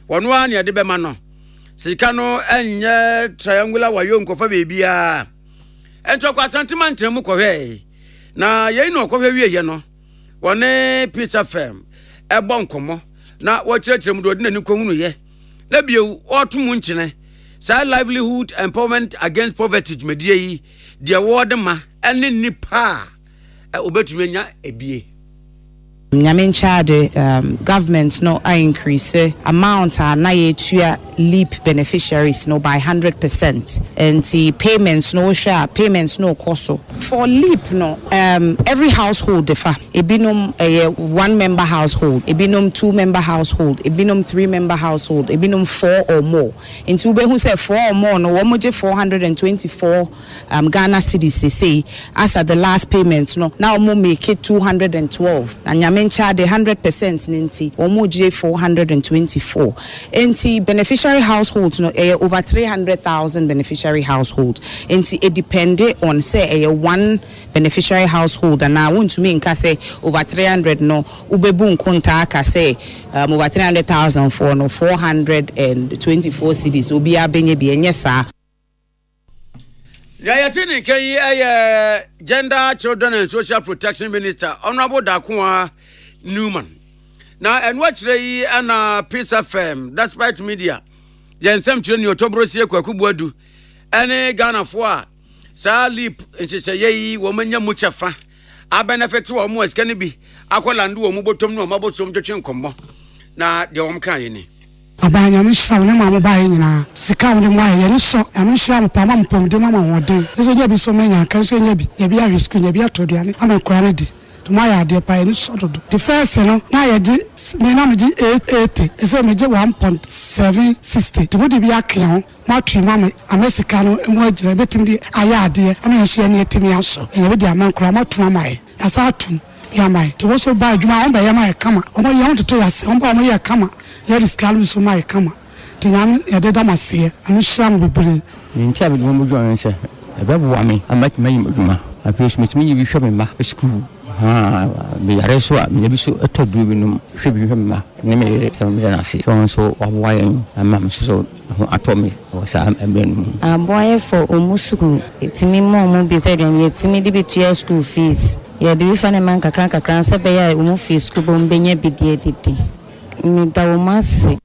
one near the Bemano, Sikano and triangular Wayonko for baby. And talk about sentiment to Mukove. Now, you know, Kove, one piece of firm, a bonkomo. Now, what church am doing in Comunia? Let be autumn munchine, side livelihood empowerment against poverty, media, the award ma, and in Nipa, Obetumenia, a BA. Nyamencha government no increase amount na yetua leap beneficiaries no by 100% and the payments no share payments no cost for leap no every household differ ebinum a 1 member household ebinum 2 member household ebinum 3 member household ebinum 4 or more into ube who say 4 or more no womoje 424 Ghana cedis say as at the last payments no now mo make it 212 and charge 100% ninti omoje 424 enti beneficiary households no over 300,000 beneficiary households enti it depended on say 1 beneficiary household and now want to mean ka say over 300 no ubebu nkonta ka say over 300,000 for no 424 cedis obi abenye bi enye sa. Yayatini Kay Gender, Children and Social Protection Minister, Honorable Dakwa Newman. Now, and watch the and Peace FM, despite media. Jen Sam Chini Otobrosia Kwakubuadu, any Ghana for Sa Leap, and she say, Yea, woman Yamuchafa. I benefit to almost can be. Aqualandu, Mubotum, no Mabosum Jachin Combo. Now, the Omkaini. Abanya misha ne mama bae nyina sika woni mwa ye ne so ame hia mpa mama mpom de mama wode eso je bi so menya kan so nya bi ye bi a risk nya bi atoduane ama kwa ne di to ma ya de pa ne so dodo the first no na ye di me na me di 880 eso me je 1.760 to body bi akan ho ma twi mama ame sika no mu agira betim di aya ade ame hia ne etimi aso ye bi di aman kra ma to mama ye asa atum yamai to so ba adwuma on ba yamai kama on ba yam to yase on ba mo ye kama ye riskal so mai kama tinyam ye de damase am sham bibiri ntia be mo dwan se e be bo ami amati mai adwuma apes mitimi bi hwe me ma school be yare so me bi so etodu bi no hwe bi hwe me ma ne me tam na se so wa yen am so atomi o sa emben boy for omusuku etimi mo bi kwadwan ye timi di bi school fees ya de bi fa ne man kakran se be ya omu fees school bo mbenya bi de dede mi da o mase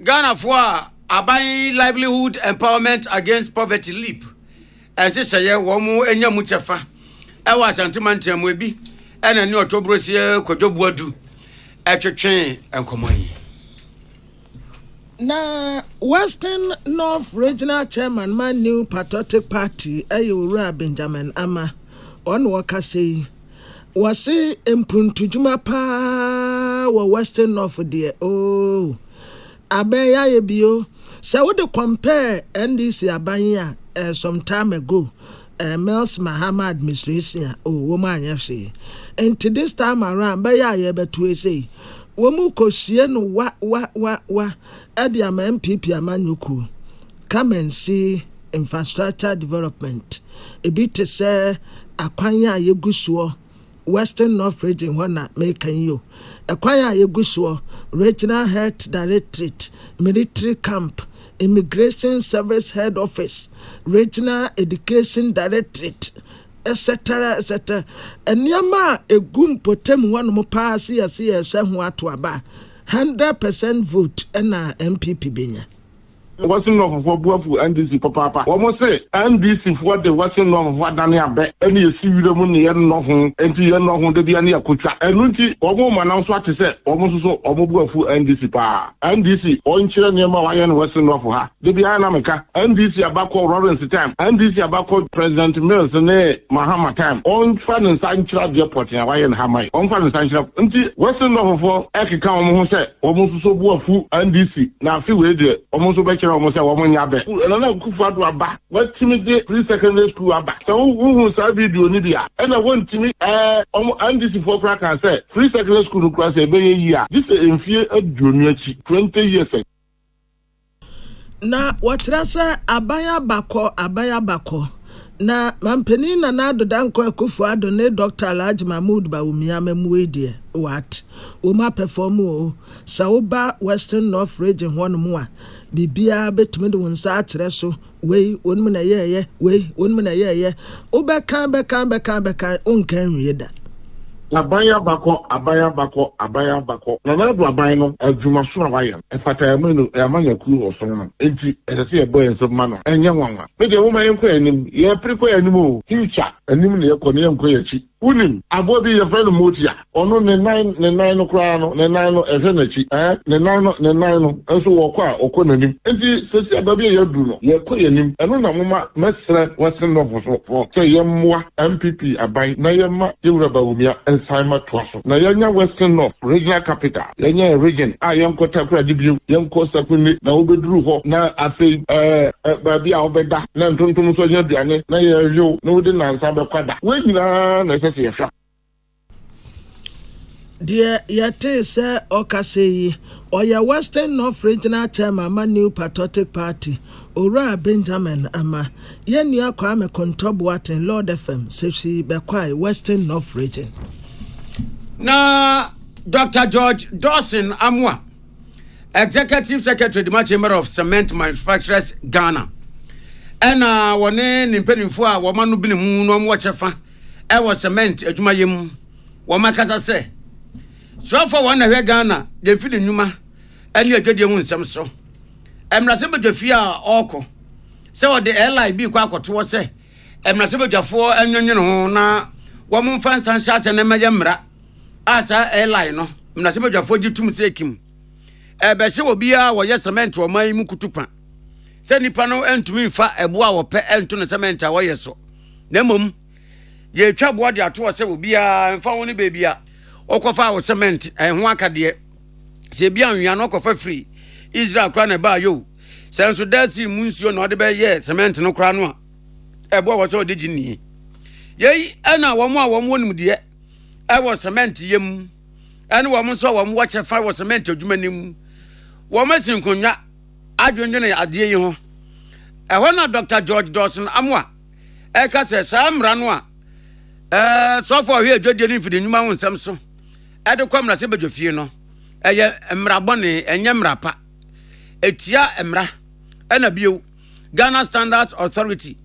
Ghana for abai livelihood empowerment against poverty leap and say wo mu enya mu chefa e wa santimantam we bi ena ne otobrosie kodwobuadu etwetwe enkomoyi. Na Western North Regional Chairman Man New Patriotic Party Ayura Benjamin Ama on wakase wase empuntujuma pa wa Western North there oh abeya yebio say we dey compare NDC abanya some time ago Mels Mahama administration oh woman say and this time around beya yebetu say womu kosie no wa ade ama MPP amanyuku come and see infrastructure development e bi te say akwanya yegusuo Western North Region wana mekan yo ekwaya yeguso Regional Health Directorate, Military Camp, Immigration Service Head Office, Regional Education Directorate, etc. Enyama egum potem wanu mo pass yes ho ato aba 100% vote na MPP benya. What's enough for Buafu NDC Papa? Almost say NDC for the what's enough for Dania Beck, any see the money and nothing, and you know who the Diania Kucha. And Lunti, Omo announced what to say, almost so Omo Buafu NDC Pa. NDC, on Chile, Mayan Western North for her. The Bianamica, NDC Abako Lawrence time, NDC Abako President Mills and Mahama time, on Fan and Sanchra Deport in Hawaiian Hamai, on Fan and Sanchra, until Western North for Akan who said, almost so Buafu NDC. Now, feel with it, almost better. Almost a woman yabe. Another kufa aba. What timid pre-secondary school aba. So who sabi do nidia. And I want to me NDC for crack and say pre-secondary school class a year. This is in fear of junior 20 years ago. Na watrasa abaya bako. Na mampeni na nado danko ekufu ado ne Dr. Alhaji Mahmood Bawumia memwedie what uma perform o sauba Western North Region hono a bibia betumi de wonsa akyere so wei onum na yeye obeka onkan wie da Abaya bako. Na na do aban no adwuma so na waye. Efata yamanu yamanya ku osono. Enti esese ye boy enso ma no. Enye nwanwa. Me de wo ma yenko anim. Ye priko anim o. Future anim ne yeko ne yenko yachi. Unim abobi ye friend motia. Ono ne nine no kra no. Ne nine no ese na chi. Ne nine no enso wo kwa okọ nanim. Enti sese ababi ye du no. Ye ko yanim. Eno na moma mesre Western North so. So ye mwa MPP aban na ye ma Yewura Bawumia Simon Twaso. Na yanya Western North Regional Capital. Yanya region. Yanko takura dibiu. Yanko sakuni na ubedru ho. Na afi babi a obeda. Na ntontom so nya biane. Na yeyo. Na udi na nsa bekwada. We nyina na sese yefra. Dear yate se okase oya Western North Regional Chairman ama New Patriotic Party. Ora Benjamin ama yenu akwa me kontobo aten Lord FM sefsi bekwai Western North Region. Na Dr. George Dawson Amwa, Executive Secretary the Chamber of Cement Manufacturers Ghana. And wane nimpenifo a woma no bi ne mu no mo chefa e wo cement adwuma yem wo makasa se so for one na Ghana de fi de nwuma ene adwade hu nsem so emrase bedwafi a oko se wo de airline bi kwa akoto se emrase bedwafo enwonwene ho na wo mo fan san sha na meje mra asa airline no emrase bedwafo gitum se ekim be se obi a wo ye cement wo man mu kutupa se nipa no entumi fa ebo a wo pe ento ne cement a wo ye so na mom ye twa bo de ato se obi a mfa woni bebi a okofa wo cement ho akade se bia nwia no okofa free Israel kra na ba yo senso dasi munsuo na ode be ye cement no kra no a ebo wo so de gini ye ana wo mo a wo mo nim de e wo cement yem ene wo mo so wo mo wo chefa wo cement adwuma nim wo masin konwa adwendwene ade yi ho ehọ na Dr. George Dawson Amwa e ka se samra no a so for hwe adwade ni fidi nyuma ho nsem so e de kwamra se bedwafie no eye mra bone enye mra pa etia emra ena bio Ghana Standards Authority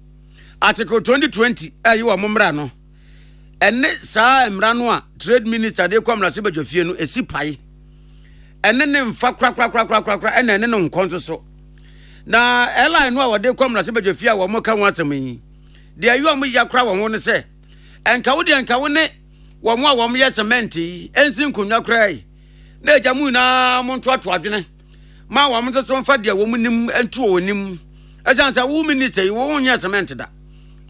Article 2020 ayi wo mra no ene sa emra no a Trade Minister de kwamra se bedwafie no esipai ene ne mfa kra ene ne no nkonso so na airline no a wode kwamra se bedwafie a wo mo ka ho asem yi de ayi wo mo ya kra wo ne se enka wo de enka wo ne wo mo a wo mo ye cement yi ensin konwa kra yi na ejamu na mo ntoato adwene ma wo mo so mfa de wo mo nim entu wo nim ejansa wo minister yi wo nya cement da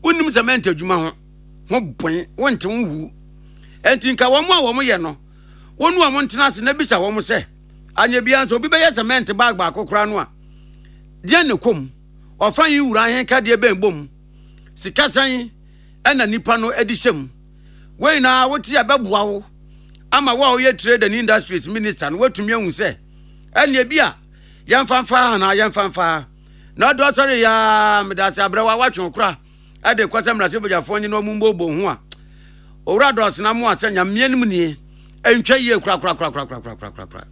unim cement adwuma ho bon wonte wu entinka wo mo a wo mo ye no wonu wo mo ntena se na bisa wo mo se anya bia nso obi be ye cement bag ba kokora no a de ne kom ofan yi wura hen ka de ben bom sika san ena nipa no edihyem we na woti abeboa wo ama wo ye trade and industries minister no watumi ehun se ene bia yemfanfa na yemfanfa na do sorry ya medase abrewa watwe kura ade kwasem na sebojafo nyi no mumbobo ho a owura dos na mo asanya mienum nie entwa ye kra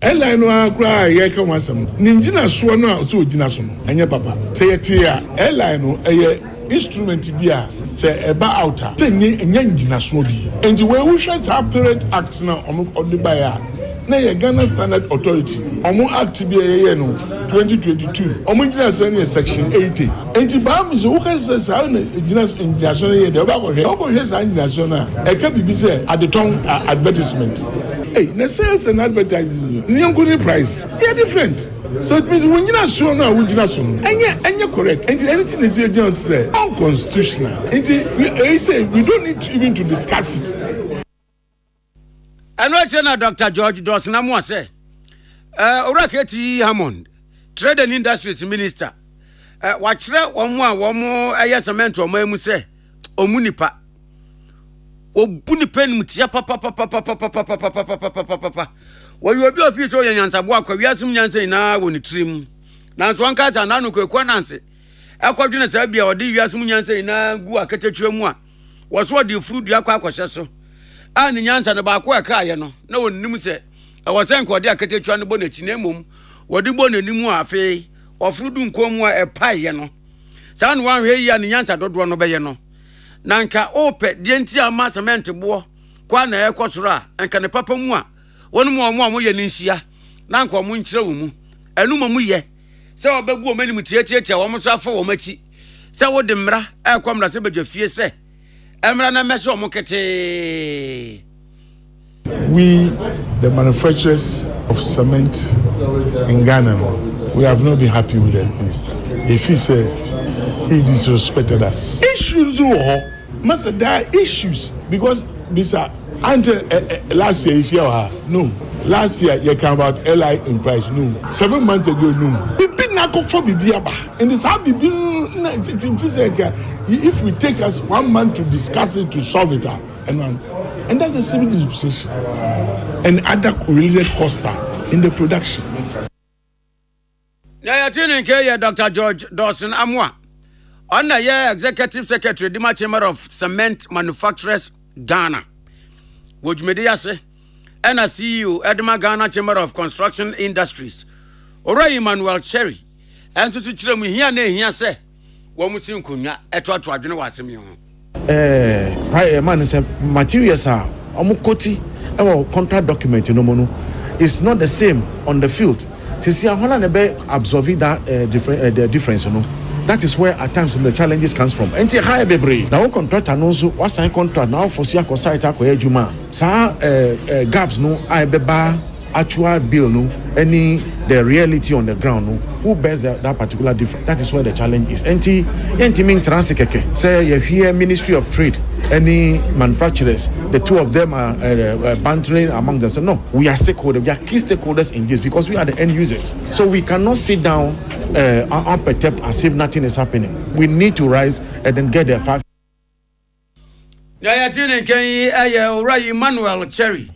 airline no akra ye ka wasam ninjina so no so ogina so no enye papa say yete a airline no eye instrument bi a say eba outer say enye njina so bi and we hwɛ ta parent act na on the buyer na ye Ghana Standard Authority omo act bi ye no 2022 omo jina say section 80 and ba mi so ka say say na jina so ye de ba ko hwɛ say jina so na e ka bibi say at the tongue advertisement. Hey, the sales and advertising, the price, they are different. So it means when you're not sure now, when you're not sure, and you're correct. And anything is just unconstitutional. And they say we don't need even to discuss it. And what's now, Dr. George Dawson? I'm going to say, Oraketi Hammond, Trade and Industries Minister. Watch that one more, yes, a mentor, my say, Omunipa. Obuni pen mutia papa wo you obi ofi so yanyansa bo akwa wiasum nyansa ina woni trim nanso anka ta nanu kwekwa nanse ekwadwene sa bia odi wiasum nyansa ina gu akatachura mu a wo so odi furu dua kwa akwhye so a ni nyansa ne ba ko aka ye no na wonnim se wo se nka odi akatachura ne bo na chi na emom wodi bo na nimu afi ofuru du nkom a epaye no sa no wan hwe yi a ni nyansa dodo no be ye no nanka ope dienti ama cement bo kwa na ekosoro a anka ne papa mu a wonu mo ye ninsia nanka omo nkire wo mu enu mo ye se obagu o mani mutietie wo mo so afa wo machi se wo de mra ekomra se badwafie se emra na mese omo kete. We, the manufacturers of cement in Ghana, we have not been happy with the minister. If he said he disrespected us. Issues, must there are issues because Mr. Until last year, no. Last year, you came about LI in price, no. 7 months ago, no. And this if we take us 1 month to discuss it, to solve it, and that's a civil disposition and other related costs in the production. Now, you're tuning in, Dr. George Dawson Amwa. Under your executive secretary, Dima Chamber of Cement Manufacturers, Ghana. Which media say, and I see you, Edma Ghana Chamber of Construction Industries. Ora Emmanuel Cherry. And so to me here, here say, one Muslim Kunya, at what I don't know what's me. Man is materials are omukoti our contract document no mono is not the same on the field. See, I want to be absorbing that the difference, you know. That is where at times the challenges comes from. And high baby. Now contract announce what sign contract now for Siako site ako ejuma. Sa gaps no I beba actual bill no any the reality on the ground no who bears that particular difference. That is where the challenge is. Enti mean transikeke. Say you hear Ministry of Trade, any manufacturers, the two of them are bantering among themselves. No, we are stakeholders. We are key stakeholders in this because we are the end users. So we cannot sit down unperturbed as if nothing is happening. We need to rise and then get the facts. Yeah, tuning in, Emmanuel Cherry.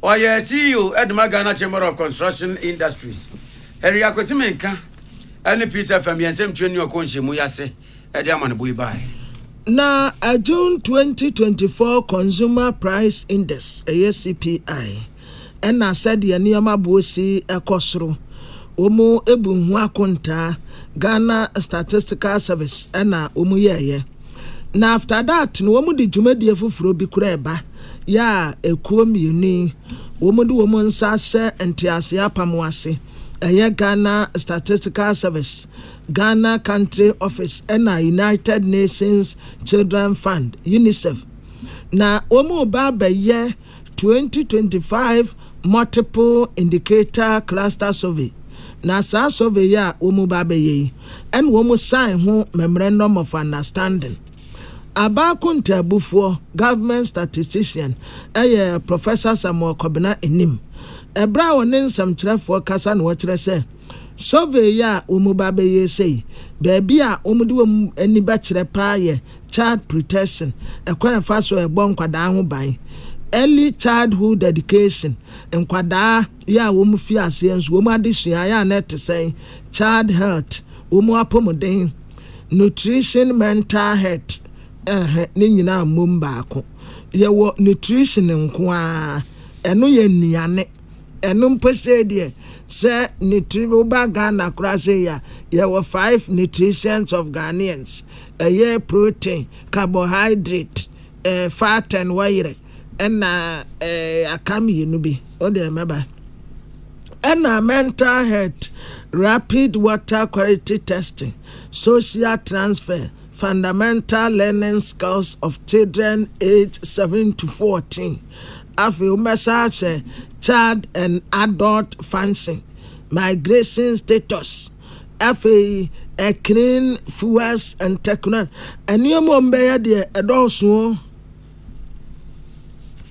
Or yeah, CEO Edma Ghana Chamber of Construction Industries. Area Kotimenka, any piece of FM, and same junior consumer, Muyase, Ediaman Buibai. Na a June 2024 Consumer Price Index, CPI, and I said the Niama Busi Ekosro, Omo Ebu Nwakonta, Ghana Statistical Service, and Umuye. Na after that, no one did you make the Fufro Bikureba. Ya ekuomi yuni womudu womunsa se entiase apamwase eye Ghana Statistical Service, Ghana Country Office and United Nations Children Fund UNICEF na omu ba ye 2025 multiple indicator cluster survey na sa survey ya omu ba ye and womu sign ho memorandum of understanding. Abakunta Bufo, government statistician, Professor Samuel Kobina Enim. Ebra wonen some trefo kasa no wetre se. Survey ya umubabe ye say, baby a umudu any bachelor pa ye, child protection, ekwan fa so ebon kwada ho ban. Early childhood education, enkwada ya womu fi ase enso womu adesua ya net say, child health, womu apomoden, nutrition, mental health. Ni nyina mum baako yɛwɔ nutrition nkoa ɛno yɛ nnuane ɛno mpɛsɛ deɛ sɛ nutrition ba Ghana kora sɛ ya yɛwɔ 5 nutritions of Ghanaians ɛyɛ protein, carbohydrate, fat and oil ɛna Akan mmienu bi ɔde ɛmɛba ɛna mental health, rapid water quality testing, social transfer, fundamental learning skills of children aged 7 to 14. After message child and adult function, migration status, after clean fuels and technology. And you remember the adults.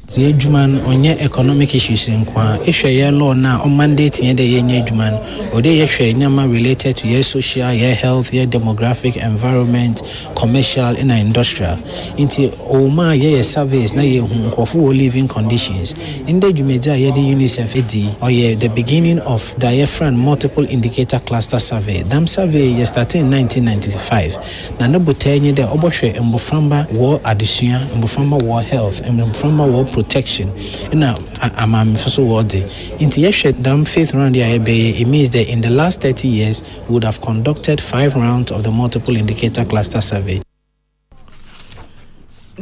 The Juman on your economic issues in Kwa, Isha law now on mandate in the Juman, or they Yama related to your social, your health, your demographic, environment, commercial, and industrial. Into Oma, ye surveys, na ye who living conditions. In the Jumeja, ye the UNICEF ED, or ye the beginning of diaphragm multiple indicator cluster survey. Dam survey ye started in 1995. Nanobutenya the Oboshe and Bufamba war addition, and Bufamba war health, and Bufamba war protection. Now, I'm so worthy. Into Yeshet Dam 5th round, it means that in the last 30 years, we would have conducted 5 rounds of the multiple indicator cluster survey.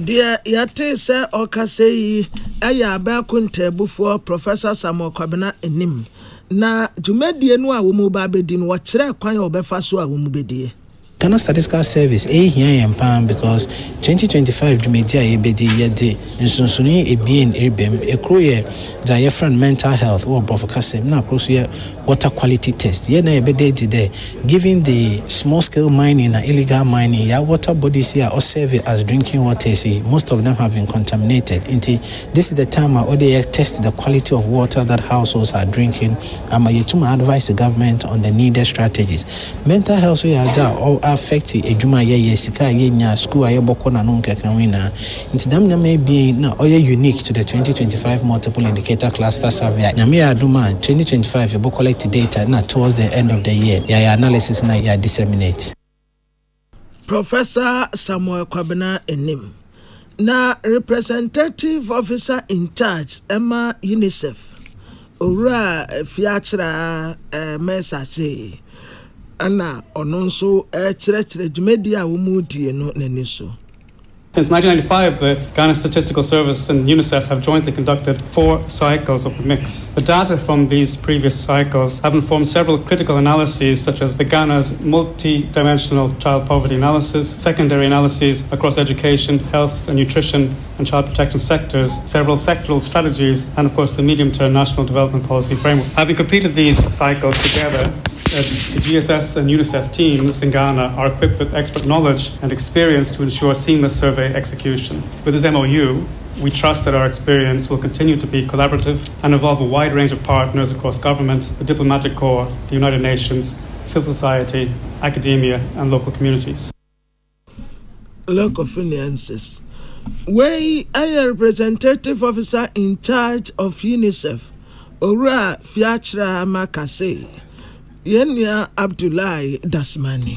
Dear Yate say Okasei, Aya Bakunte before Professor Samuel Kwabena enim. Na Jumedi no a wumu ba bedin wachire kwan obefa so a wumu bedie. Ghana Statistical Service here in Pam because 2025 Jumedia ebedi yede nsunsuni ebien erbem ekroye diaphragm mental health or profokasem na akroso water quality test ye na ebedi there given the small scale mining and illegal mining ya water bodies here or serve as drinking water see most of them have been contaminated. This is the time I already test the quality of water that households are drinking. I'm yetuma advise the government on the needed strategies. Mental health so ya all affect ejuma ye sika ye nya school aye boko na no nkeka wina nti dam na may be na oye unique to the 2025 multiple indicator cluster survey nyame aduma 2025 you collect data na towards the end of the year ya analysis na ya disseminate. Professor Samuel Kwabena enim na representative officer in charge Emma UNICEF ora fiachra message Anna ononso chere dwumedia wo mu die no nani so. Since 1995, the Ghana Statistical Service and UNICEF have jointly conducted 4 cycles of the mix. The data from these previous cycles have informed several critical analyses, such as the Ghana's multi-dimensional child poverty analysis, secondary analyses across education, health and nutrition and child protection sectors, several sectoral strategies, and of course the medium-term national development policy framework. Having completed these cycles together, the GSS and UNICEF teams in Ghana are equipped with expert knowledge and experience to ensure seamless survey execution. With this MOU, we trust that our experience will continue to be collaborative and involve a wide range of partners across government, the diplomatic corps, the United Nations, civil society, academia, and local communities. Local finances. We are a representative officer in charge of UNICEF. Ora Fiachra Makase. Yenya Abdullahi Dasmani.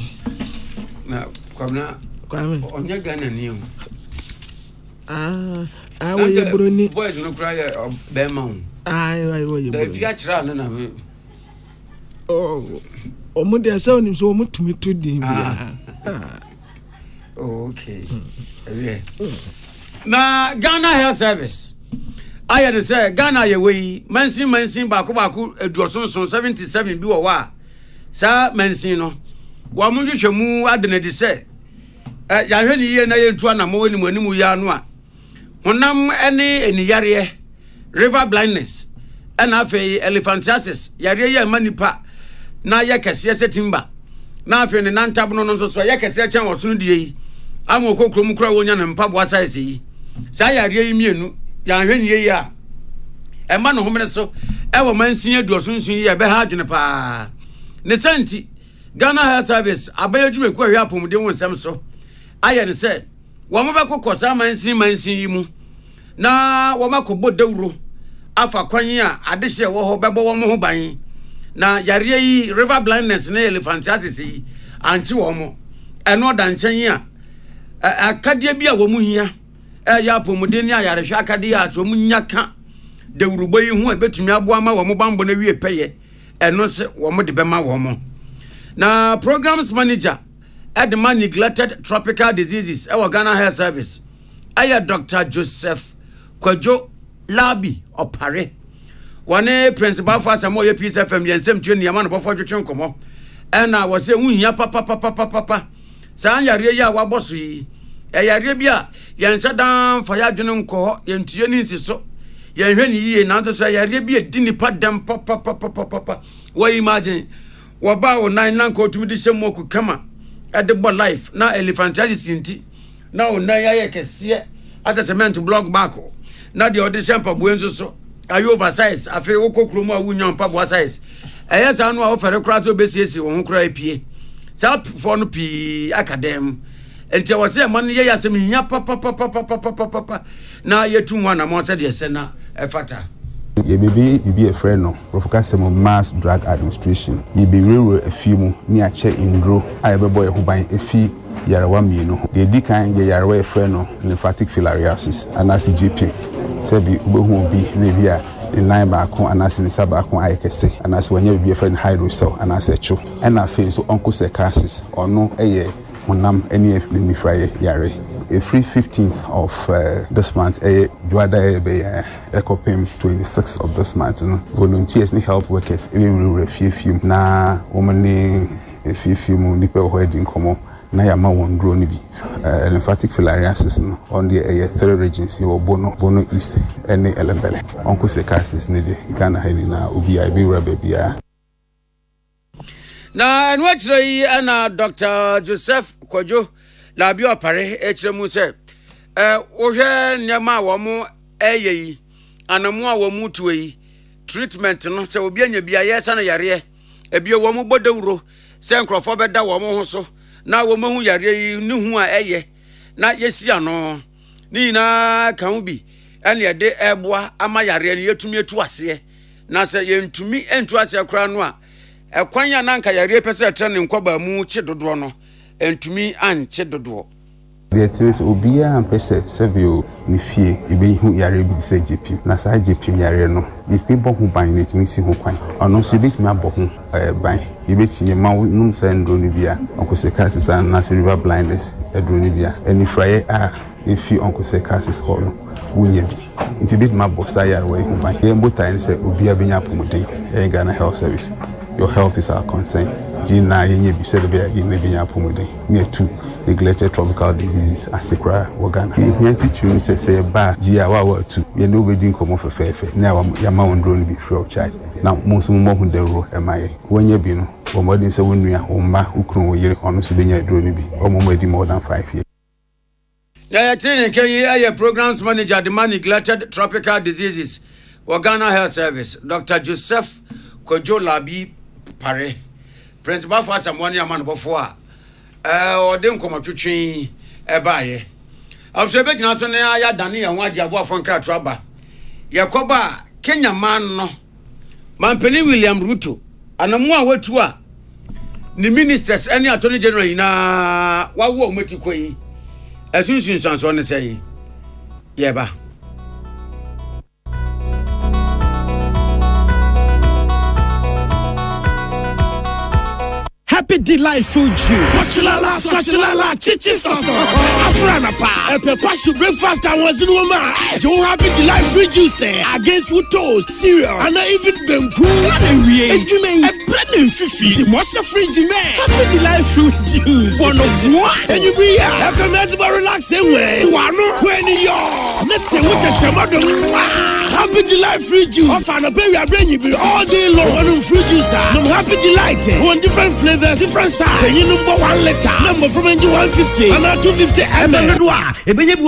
Now, Kwame. Onye Ghana niyo. Awo ye broni. Voice no cry Bema. Awo ye broni. The fiachra no na we. Oh. Omude asa onim so omutumi to din bia. Okay. Yeah. Na Ghana Health Service. I had say Ghana ye we mansin baako eduoso 77 bi wo wa. Sa mansin no. Wa mu hwehwemu adene de say ya hwe ni ye na ye ntu ana mo woni mu animu ya no a. Honam ene eniyare river blindness ana afei elephantiasis yare ye manipa na ye kese setimba na afei ne nantab no nso so ye kese chen woso die yi ama okokrom kura wonya ne mpaboa size yi sa yare yi mienu ya hwe ni ye ya e ma no homene so e wo mansin aduosunsun yi e be ha adwene pa ne santi Ghana Health Service abayadwume ku ahwe apomde won nsem so aye ne se wo mo be kokosa mansin yi mu na wo makobo dawuro afa kwan a adehye wo ho bebo wo mo ho ban na yare yi river blindness na elephantiasis yi anti wo mo eno da nchen a akade bia wo mu hia ya pomuden ni ayarehwa akade ya so munyaka de wurubo yi ho ebetumi aboa ma wo mo bambo na wie peye eno se wo mo de bema wo mo na programs manager Edma neglected tropical diseases Ghana Health Service aya Dr. Joseph Kwajo Labi Opare wane principal for some more Peace FM yensem tue niam na bofo twetwe nkomo ena wo se hunhia papa san yare ya waboso yi yare bia yensa dan fa ya dwene nko yentie ni nsiso yenhwe ni yiye nanso so yare bia di nipa dam papa wo imagine wo ba wo nan nan ko tumi di semo ku kama edible life na elephantiasis nti na o nan ya kese asa cement block back na de audition pa buenzo so ayo oversize afi wo kokromu a wunyon pa bo size eyesa anu a wo fere kra so besiesi wo kra epie sa for no pi academ enti wo se man ye yasem nya papa na yetu nwa na mo se de se na efata ye be a friend no professor some mass drug administration ye be real a few ni a che indro a be boy who ban efi yarawa mienu de di kan ye yarawa a friend no lymphatic filariasis and as GP sebi ubehu bi na bia in line back and as in sabak on ayekese and as when you be a friend hydrocell and as a cho and I feel so uncle cirrhosis or no honam any ni fry yare a free 15th of this month juada be ecopim 26th of this month no volunteers ni health workers even refuse na woman ni few mu ni pe ho edi nkomo na ya ma won grow ni bi lymphatic filariasis no on the three regions you bono east any elembele onko cirrhosis ni de Ghana hani na obi ai bi raba bia na enwachre ana Dr. Joseph Kwajo Labi Opare echiremu se ohwe nyama wo mo eyeyi anamu a wo mu tuyi treatment no se obi anya bia yesa na yare ebie wo mo bodawuro se nkrofo beda wo mo ho so na wo mahu yare yi ni hu a eye na yesi ano ni na kan bi ene ede eboa ama yare ni yetumi etu ase na se yentumi entu ase kra no a ekwanya na nka yare pese trene nkoba mu chi dodo no entumi anche dodo the trace obia ampese sevio ni fie ebe hu yare bi se JP na sa JP yare no is people who ban it mi si hu kwan ono so bit me abo hu ban ibeti ma num se ndro ni bia onkose cases and na river blindness edro ni bia eni fraye a if you onkose cases ho no wunye bi nti bit ma boxa yare we hu ban e mbo time se obia benya pomode e Ghana Health Service your health is our concern jina yenye bi se be yenye benya pomode me too neglected tropical diseases asekra Ghana here to say ba gia wa tu ye no be din komo fefefe na ya ma won drone be free of charge na most mo hu the ro emaye wonye bi no wo modin se wonua wo ma ukru wo yire ono so benya drone bi o mo di more than 5 years ya tin ke ye programs manager the neglected tropical diseases Ghana Health Service Dr. Joseph Kwajo Labi Pare principal for someone yaman before odem komo twetwen baaye afso be gina so ne ya dane ya waje abo afon kratro aba yakoba Kenya man no mampeni William Ruto anamu a watu a ni ministers any attorney general na wawo omatiko yi asunsun sanso ne sei yeba Happy delightful June. Swachulala, chichi soso. Afrana pa. Epe pashu breakfast and was in woman. Joe happy delightful juice against with toast, cereal, and even benku. A bread and fifi. The most fringy man. Happy delightful juice. One of one. And you be here. Happy to relax away. Swano. When you're. Let's say what the chamado. Happy delightful juice. Of an berry I bring you all day long. One fruit juice. I'm happy delight. One different flavor. Different size. You number 1 liter. Number from NG 150 and 250 ml.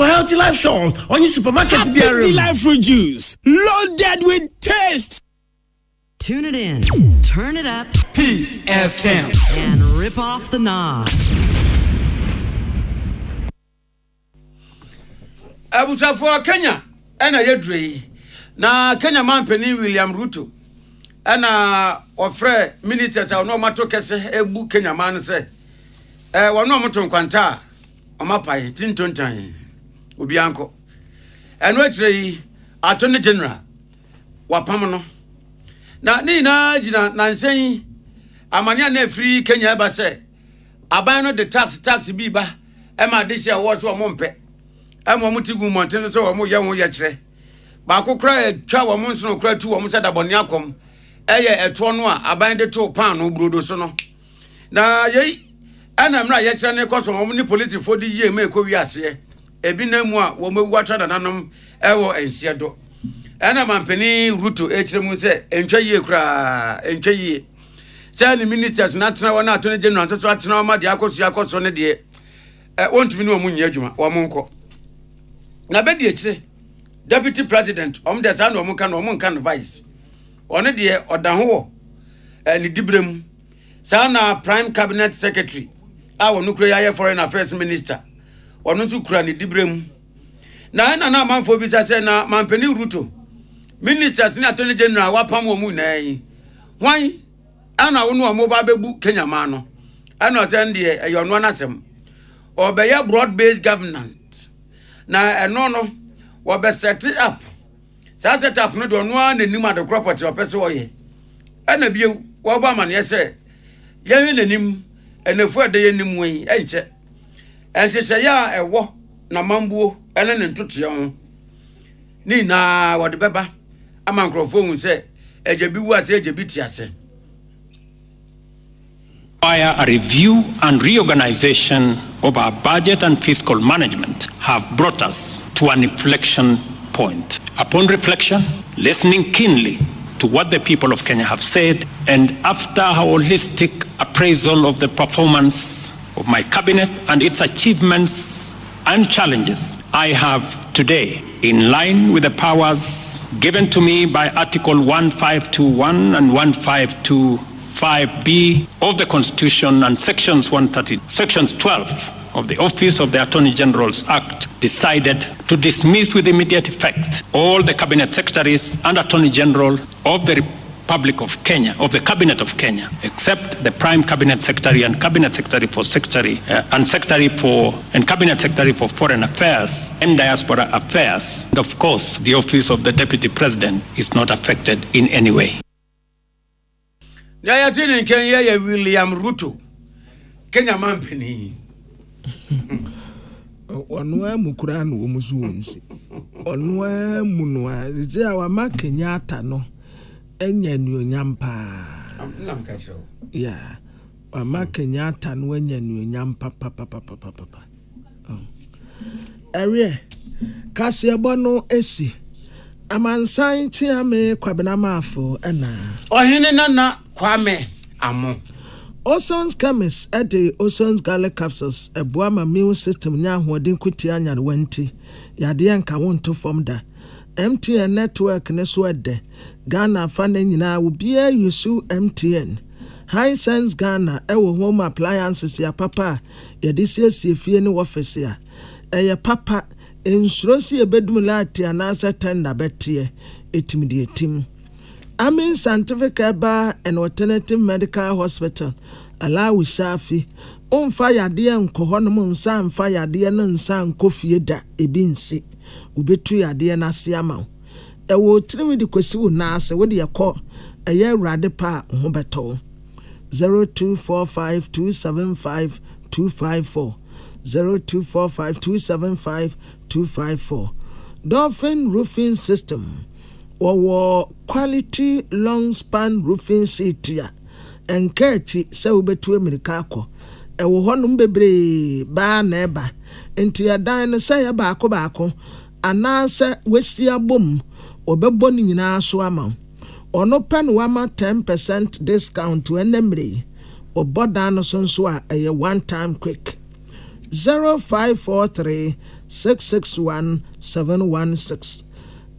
A healthy life shows on your supermarket. Happy life fruit juice, loaded with taste. Tune it in, turn it up, Peace FM, and rip off the knob. Abusafo Kenya, ena yedrei na Kenya mampeni William Ruto. Ana ofre ministers a no mato kese ebu Kenya man se wono moto nkwanta omapai tintontan obianko and what's Attorney General wapam na ni na jina na nsen amania na free Kenya ba se aban no the tax bi ba e ma this year was wo mompe e mo mutigu monten so wo mo ye wo ye kire ba kokra twa wo mo nso kra tu wo mo se da boni akom eye eto no a aban de to pan no brodo so no na ye ana mra ye kire ne koso wo ni police for di ye ma ekọ wi ase ebi na mu a wo mewu atwa dananom e wo ensie do ana mampeni ruto ekire mu se entwa ye kra entwa ye say the ministers na tena wona attorney general so atena ma de akoso ne de wontumi ne omunye adwuma wo monko na be de ekire deputy president de sa na omunka na omunka no vice one de odan ho ni dibrem sa na prime cabinet secretary a wonu kura ya foreign affairs minister wonu su kura ni dibrem na manfo bi say na mampeni ruto ministers ni attorney general wapam wo mu na yi wan ana wonu omo ba bebu Kenya ma no ana sende e yono anasem obeye broad based government na eno no wo be set up set up no do no ananim ade property opese oye ana bie wo ba mane se ye nanim enefu ade ye nim wen enche ensese ya ewo na mambuo ene ne ntote ho ni na wo de beba ama microphone se ejebi wu ase ejebi ti ase Via a review and reorganization of our budget and fiscal management have brought us to an inflection point. Upon reflection, listening keenly to what the people of Kenya have said, and after a holistic appraisal of the performance of my cabinet and its achievements and challenges, I have today, in line with the powers given to me by Article 1521 and 1525B of the Constitution and Sections 12 of the Office of the Attorney General's Act, decided to dismiss with immediate effect all the Cabinet Secretaries and Attorney General of the Republic of Kenya, of the Cabinet of Kenya, except the Prime Cabinet Secretary and Cabinet Secretary for Cabinet Secretary for Foreign Affairs and Diaspora Affairs. And of course, the Office of the Deputy President is not affected in any way. Ya tini Kenya ya William Ruto Kenya mampeni onwa mukura no musu wonsi onwa munwa ze awama Kenya ata no enya nuonyam pa ya ama Kenya ata no enya nuonyam pa ewe kasi ebono esi amansan tiame kwabena mafo ena ohene nana kwame amo Oson's chemist at the Oson's garlic capsules a boama immune system nya hoden kuti anyar wenti yade anka wonto from da MTN network ne so ede Ghana fane nyina wo bia yusu MTN High Sense Ghana ewo home appliances ya papa yade siesie fie ne office ya eye papa ensrosi ebedum lati anasa tender betie etimidi etim Amin Scientific Eba and Alternative Medical Hospital allow Safi on fire dear and Kohonum San fire dear and San Kofi da ebinsi ubetu ya dear Nasiamau. A would trim with the question nasa with your call a year radipa Huberto 0245275254 0245275254 Dolphin Roofing System or quality long span roofing sheet ya enkechi se ubetu America ko e wo honum bebre ba na eba enti ya dan ne se ya baako anase wesi abom obebo ni nyina so ama ono pen wama 10% discount enemre obodan no so a eye one time quick 0543 661 716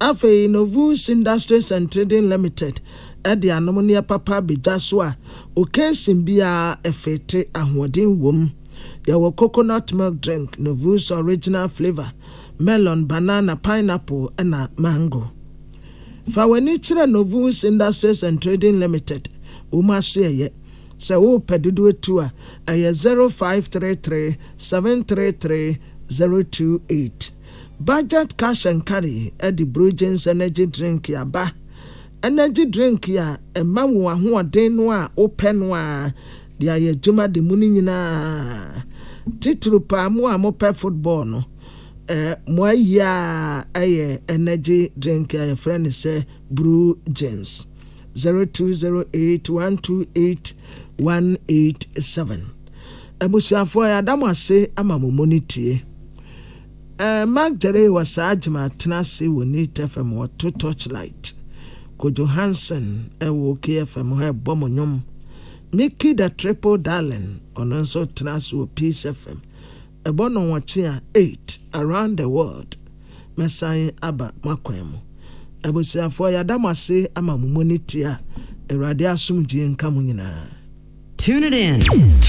Afe Novus Industries and Trading Limited at the Anomonia Papa Bidaswa, Okesim Bia Efete Ahwadin Wom. There were coconut milk drink, Novus original flavor, melon, banana, pineapple, and a mango. Fawenichira Novus Industries and Trading Limited, Umasye, so Pedudu Tour, a 0533 733 028. budget cash and carry Eddie Bruggens energy drink ya ba energy drink ya emma wo ahoɔden no a open no a dia ye dwuma de mu nyina titru pa mo a mo pe football no mo ya energy drink ya friend say Bruggens 0208128187 abusuafo ya damase ama mo monitie Mark Jere was Ajma Tenase Woni FM or to Torchlight. Kojo Hansen, Ewo KFM, her Bomonyum. Mickey the Triple Darling, on also Tenasu Peace FM. A bono watchia 8 around the world. Messiah Abba Makwemo. Ebusia for Yadamase ama Mumonitia, a radia sumji and Kamunina. Tune it in. Turn it up.